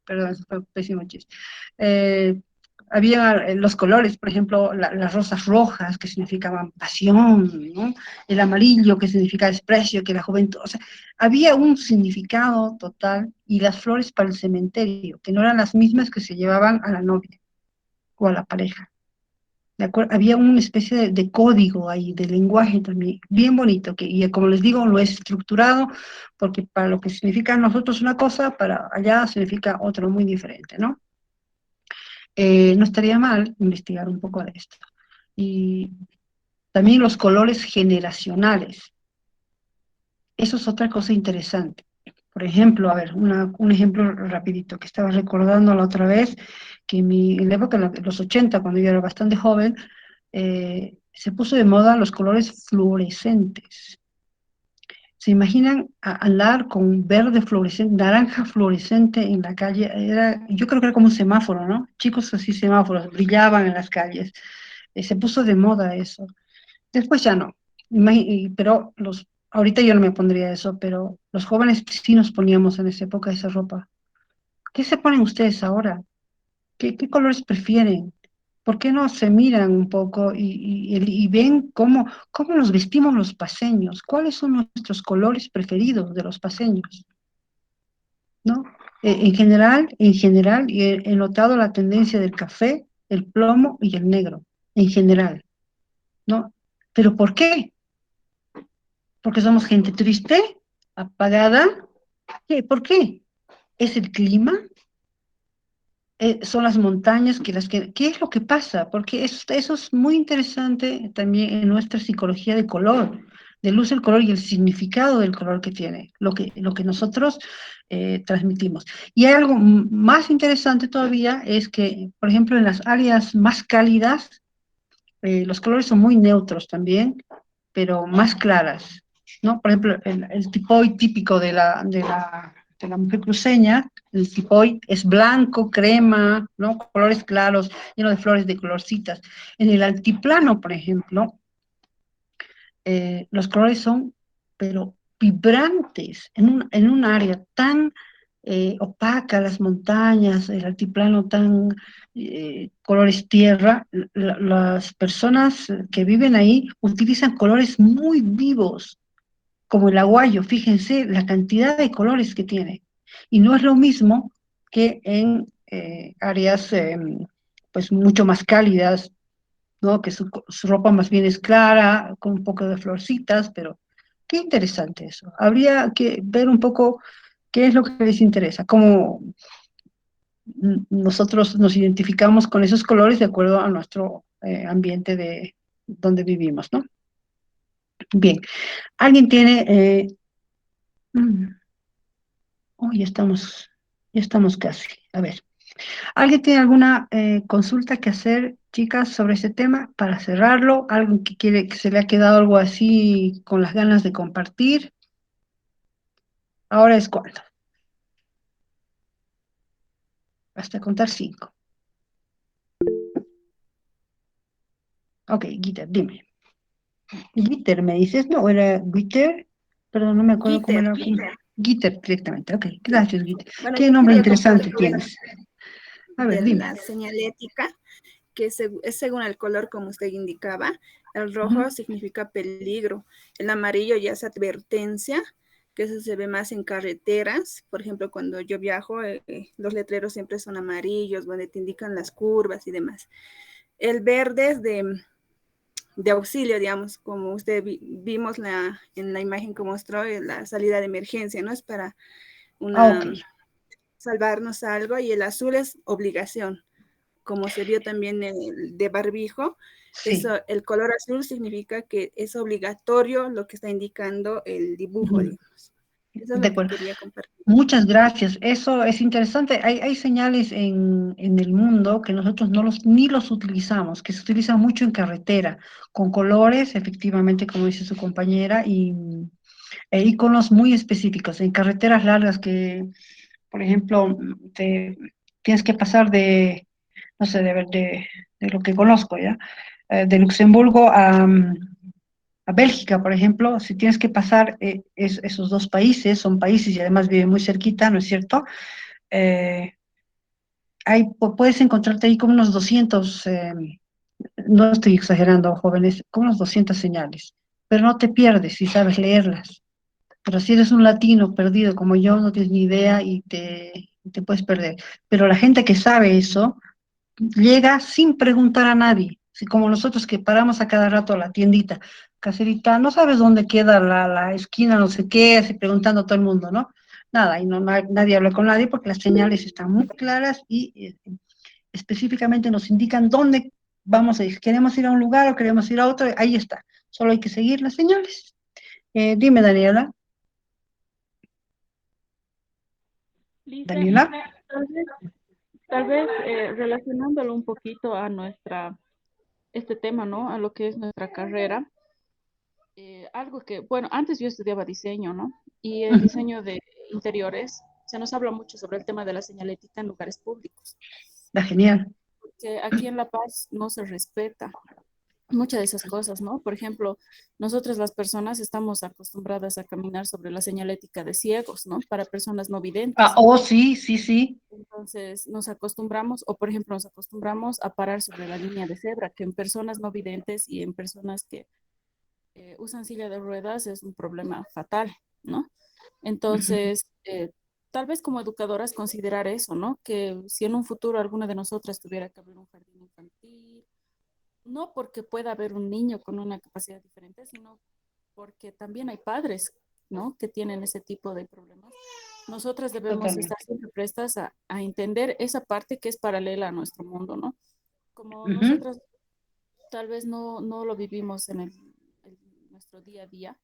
perdón, eso fue un pésimo chiste. Eh, Había los colores, por ejemplo, las rosas rojas que significaban pasión, ¿no? El amarillo que significa desprecio, que la juventud, o sea, había un significado total, y las flores para el cementerio, que no eran las mismas que se llevaban a la novia o a la pareja. ¿De acuerdo? Había una especie de código ahí, de lenguaje también, bien bonito, y como les digo, lo he estructurado, porque para lo que significa a nosotros una cosa, para allá significa otra muy diferente, ¿no? No estaría mal investigar un poco de esto. Y también los colores generacionales. Eso es otra cosa interesante. Por ejemplo, a ver, un ejemplo rapidito que estaba recordando la otra vez, que en la época de los 80, cuando yo era bastante joven, se puso de moda los colores fluorescentes. ¿Se imaginan andar con verde fluorescente, naranja fluorescente en la calle? Yo creo que era como un semáforo, ¿no? Chicos así, semáforos, brillaban en las calles. Se puso de moda eso. Después ya no. Pero ahorita yo no me pondría eso, pero los jóvenes sí nos poníamos en esa época esa ropa. ¿Qué se ponen ustedes ahora? ¿Qué colores prefieren? ¿Por qué no se miran un poco y ven cómo nos vestimos los paseños? ¿Cuáles son nuestros colores preferidos de los paseños? ¿No? En general, y he notado la tendencia del café, el plomo y el negro, en general, ¿no? ¿Pero por qué? ¿Porque somos gente triste, apagada? ¿Qué? ¿Por qué? ¿Es el clima? Son las montañas ¿qué es lo que pasa? Porque eso es muy interesante también en nuestra psicología de color, de luz, el color y el significado del color que tiene, lo que nosotros transmitimos. Y hay algo más interesante todavía, es que, por ejemplo, en las áreas más cálidas, los colores son muy neutros también, pero más claras, ¿no? Por ejemplo, el tipoy típico de la mujer cruceña, el tipoy es blanco, crema, ¿no? Colores claros, lleno de flores de colorcitas. En el altiplano, por ejemplo, los colores son, pero vibrantes, en un área tan opaca, las montañas, el altiplano tan colores tierra, las personas que viven ahí utilizan colores muy vivos, como el aguayo, fíjense la cantidad de colores que tiene. Y no es lo mismo que en áreas pues mucho más cálidas, ¿no? Que su ropa más bien es clara, con un poco de florcitas, pero qué interesante eso. Habría que ver un poco qué es lo que les interesa, cómo nosotros nos identificamos con esos colores de acuerdo a nuestro ambiente de donde vivimos, ¿no? Bien, ¿alguien tiene... oh, ya estamos casi. A ver, ¿alguien tiene alguna consulta que hacer, chicas, sobre ese tema para cerrarlo? ¿Alguien que quiere, que se le ha quedado algo así con las ganas de compartir? Ahora es cuando. Hasta contar 5. Ok, Gitter, dime. Gitter, ¿me dices? No, era Gitter. Perdón, no me acuerdo cómo era. Gitter directamente. Ok, gracias, Gitter. Bueno, ¿Qué yo nombre quería interesante compartir tienes? A ver, de dime. la señalética, que es según el color como usted indicaba. El rojo significa peligro, el amarillo ya es advertencia, que eso se ve más en carreteras. Por ejemplo, cuando yo viajo, los letreros siempre son amarillos, donde te indican las curvas y demás. El verde es de auxilio, digamos, como usted vimos en la imagen que mostró, la salida de emergencia, ¿no? Es para Ok. salvarnos algo, y el azul es obligación, como se vio también el de barbijo. Sí. Eso, el color azul significa que es obligatorio lo que está indicando el dibujo, Ujú. digamos. Eso es De lo que acuerdo. quería compartir. Muchas gracias. Eso es interesante. Hay señales en el mundo que nosotros ni los utilizamos, que se utilizan mucho en carretera, con colores, efectivamente, como dice su compañera, e iconos muy específicos. En carreteras largas que, por ejemplo, tienes que pasar no sé, de lo que conozco, ¿ya? De Luxemburgo a Bélgica, por ejemplo, si tienes que pasar esos dos países, son países y además viven muy cerquita, ¿no es cierto? Eh, puedes encontrarte ahí como unos 200, no estoy exagerando, jóvenes, como unos 200 señales, pero no te pierdes si sabes leerlas. Pero si eres un latino perdido como yo, no tienes ni idea y te puedes perder. Pero la gente que sabe eso, llega sin preguntar a nadie, así como nosotros que paramos a cada rato a la tiendita, caserita, no sabes dónde queda la esquina, no sé qué, así preguntando a todo el mundo, ¿no? Nada, y nadie habla con nadie porque las señales están muy claras y específicamente nos indican dónde vamos a ir. ¿Queremos ir a un lugar o queremos ir a otro? Ahí está, solo hay que seguir las señales. Dime, Daniela. Lice, Daniela. tal vez relacionándolo un poquito a este tema, ¿no? A lo que es nuestra carrera. Algo que, bueno, antes yo estudiaba diseño, ¿no? Y el diseño de interiores, se nos habla mucho sobre el tema de la señalética en lugares públicos. Está genial. Porque aquí en La Paz no se respeta muchas de esas cosas, ¿no? Por ejemplo, nosotras las personas estamos acostumbradas a caminar sobre la señalética de ciegos, ¿no? Para personas no videntes. Oh, sí, sí, sí. Entonces nos acostumbramos, o por ejemplo nos acostumbramos a parar sobre la línea de cebra, que en personas no videntes y en personas que usan silla de ruedas es un problema fatal, ¿no? Entonces, tal vez como educadoras considerar eso, ¿no? Que si en un futuro alguna de nosotras tuviera que abrir un jardín infantil, no porque pueda haber un niño con una capacidad diferente, sino porque también hay padres, ¿no? Que tienen ese tipo de problemas. Nosotras debemos Totalmente. estar siempre prestas a entender esa parte que es paralela a nuestro mundo, ¿no? Como nosotras tal vez no lo vivimos en nuestro día a día,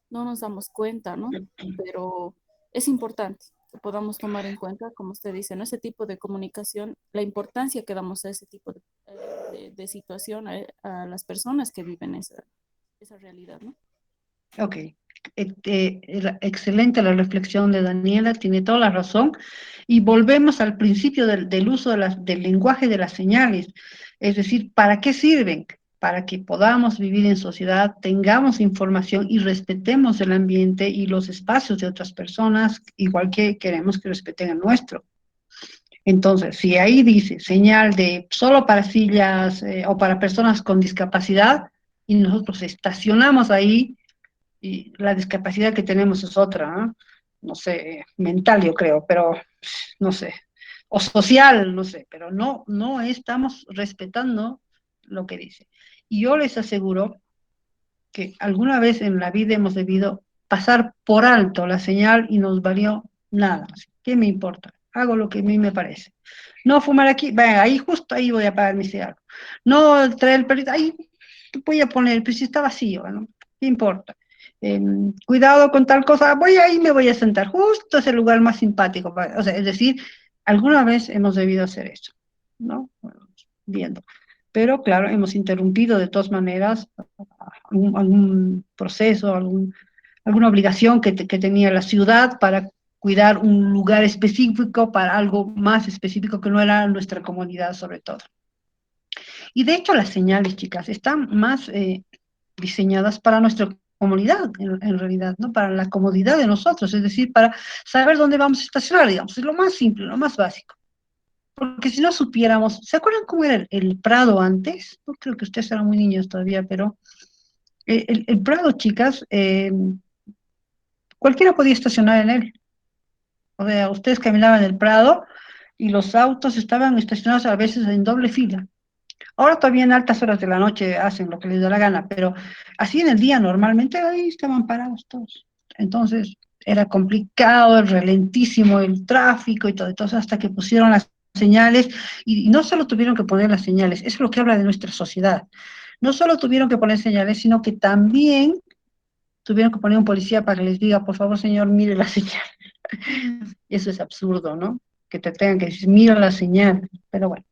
no nos damos cuenta, ¿no? Pero es importante que podamos tomar en cuenta, como usted dice, ¿no? Ese tipo de comunicación, la importancia que damos a ese tipo de situación a las personas que viven esa realidad, ¿no? Ok, excelente la reflexión de Daniela, tiene toda la razón. Y volvemos al principio del uso del lenguaje de las señales. Es decir, ¿para qué sirven? Para que podamos vivir en sociedad, tengamos información y respetemos el ambiente y los espacios de otras personas, igual que queremos que respeten el nuestro. Entonces, si ahí dice señal de solo para sillas o para personas con discapacidad y nosotros estacionamos ahí, y la discapacidad que tenemos es otra, ¿no? No sé, mental yo creo, pero no sé, o social, no sé, pero no estamos respetando lo que dice. Y yo les aseguro que alguna vez en la vida hemos debido pasar por alto la señal y nos valió nada. ¿Qué me importa? Hago lo que a mí me parece. No fumar aquí, venga, ahí justo ahí voy a pagar mi cigarro. No traer el perrito, ahí voy a poner, pues si está vacío, ¿no? ¿Qué importa? Cuidado con tal cosa, voy ahí, me voy a sentar, justo es el lugar más simpático. O sea, es decir, alguna vez hemos debido hacer eso, ¿no? Bueno, viendo. Pero claro, hemos interrumpido de todas maneras algún proceso, alguna obligación que tenía la ciudad para cuidar un lugar específico para algo más específico que no era nuestra comunidad sobre todo. Y de hecho las señales, chicas, están más diseñadas para nuestra comunidad, en realidad, ¿no? Para la comodidad de nosotros, es decir, para saber dónde vamos a estacionar, digamos, es lo más simple, lo más básico. Porque si no supiéramos, ¿se acuerdan cómo era el Prado antes? No creo que ustedes eran muy niños todavía, pero el Prado, chicas, cualquiera podía estacionar en él. O sea, ustedes caminaban en el Prado y los autos estaban estacionados a veces en doble fila. Ahora todavía en altas horas de la noche hacen lo que les da la gana, pero así en el día normalmente ahí estaban parados todos. Entonces era complicado, lentísimo el tráfico y todo, entonces hasta que pusieron las señales, y no solo tuvieron que poner las señales, eso es lo que habla de nuestra sociedad. No solo tuvieron que poner señales, sino que también tuvieron que poner un policía para que les diga, por favor, señor, mire la señal. Eso es absurdo, ¿no? Que te tengan que decir, mira la señal, pero bueno.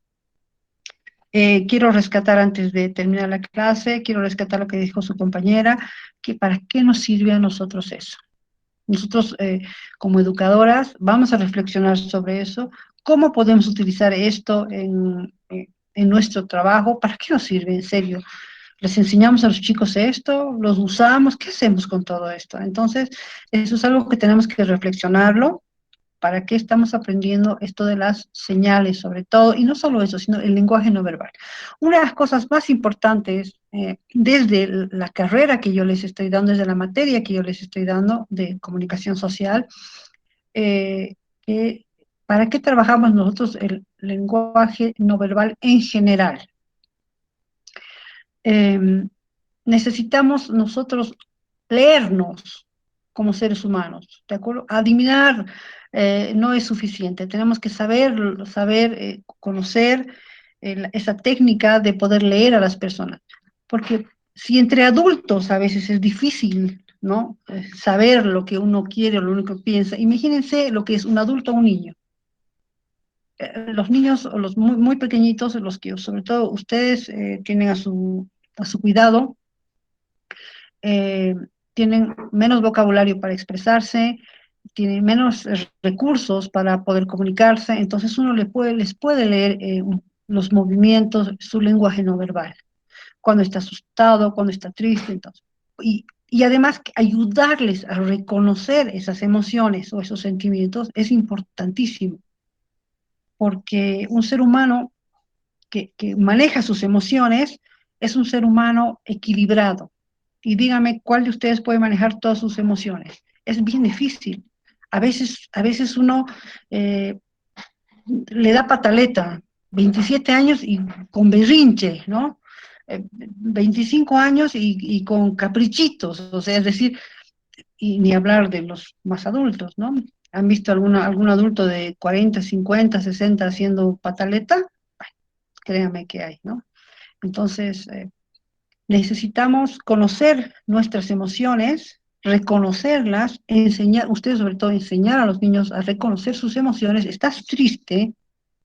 Quiero rescatar antes de terminar la clase, quiero rescatar lo que dijo su compañera, que para qué nos sirve a nosotros eso. Nosotros como educadoras vamos a reflexionar sobre eso, cómo podemos utilizar esto en nuestro trabajo, para qué nos sirve, en serio. Les enseñamos a los chicos esto, los usamos, ¿qué hacemos con todo esto? Entonces, eso es algo que tenemos que reflexionarlo. ¿Para qué estamos aprendiendo esto de las señales, sobre todo? Y no solo eso, sino el lenguaje no verbal. Una de las cosas más importantes desde la carrera que yo les estoy dando, desde la materia que yo les estoy dando de comunicación social, ¿para qué trabajamos nosotros el lenguaje no verbal en general? Necesitamos nosotros leernos como seres humanos, ¿de acuerdo? Adivinar no es suficiente, tenemos que saber conocer esa técnica de poder leer a las personas, porque si entre adultos a veces es difícil, ¿no? Saber lo que uno quiere o lo único que piensa, imagínense lo que es un adulto o un niño. Los niños o los muy, muy pequeñitos, los que sobre todo ustedes tienen a su cuidado, tienen menos vocabulario para expresarse, tienen menos recursos para poder comunicarse, entonces uno les puede leer los movimientos, su lenguaje no verbal, cuando está asustado, cuando está triste, entonces. Y además ayudarles a reconocer esas emociones o esos sentimientos es importantísimo, porque un ser humano que maneja sus emociones es un ser humano equilibrado. Y dígame, ¿cuál de ustedes puede manejar todas sus emociones? Es bien difícil. A veces uno le da pataleta, 27 años y con berrinche, ¿no? 25 años y con caprichitos, o sea, es decir, y ni hablar de los más adultos, ¿no? ¿Han visto algún adulto de 40, 50, 60 haciendo pataleta? Créanme que hay, ¿no? Entonces, necesitamos conocer nuestras emociones, reconocerlas, enseñar, ustedes sobre todo enseñar a los niños a reconocer sus emociones. Estás triste,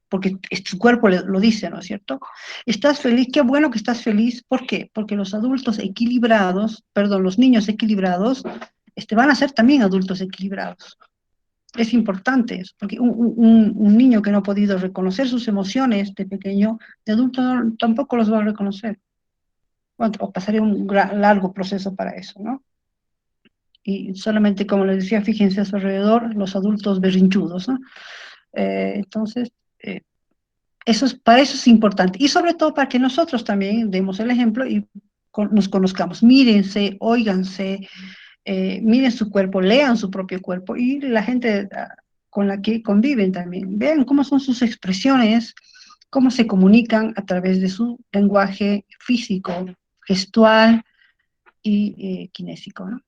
porque tu cuerpo lo dice, ¿no es cierto? Estás feliz, qué bueno que estás feliz. ¿Por qué? Porque los adultos equilibrados, perdón, los niños equilibrados, van a ser también adultos equilibrados. Es importante eso, porque un niño que no ha podido reconocer sus emociones de pequeño, de adulto tampoco los va a reconocer. Bueno, o pasaría un largo proceso para eso, ¿no? Y solamente, como les decía, fíjense a su alrededor, los adultos berrinchudos, ¿no? Entonces, para eso es importante. Y sobre todo para que nosotros también demos el ejemplo y nos conozcamos. Mírense, óiganse, miren su cuerpo, lean su propio cuerpo y la gente con la que conviven también. Vean cómo son sus expresiones, cómo se comunican a través de su lenguaje físico, gestual y kinésico, ¿no?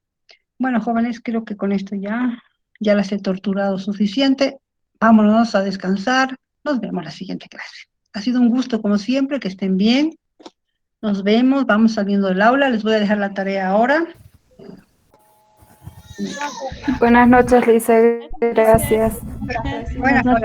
Bueno, jóvenes, creo que con esto ya las he torturado suficiente. Vámonos a descansar. Nos vemos la siguiente clase. Ha sido un gusto, como siempre, que estén bien. Nos vemos, vamos saliendo del aula. Les voy a dejar la tarea ahora. Buenas noches, Lisa. Gracias. Buenas noches.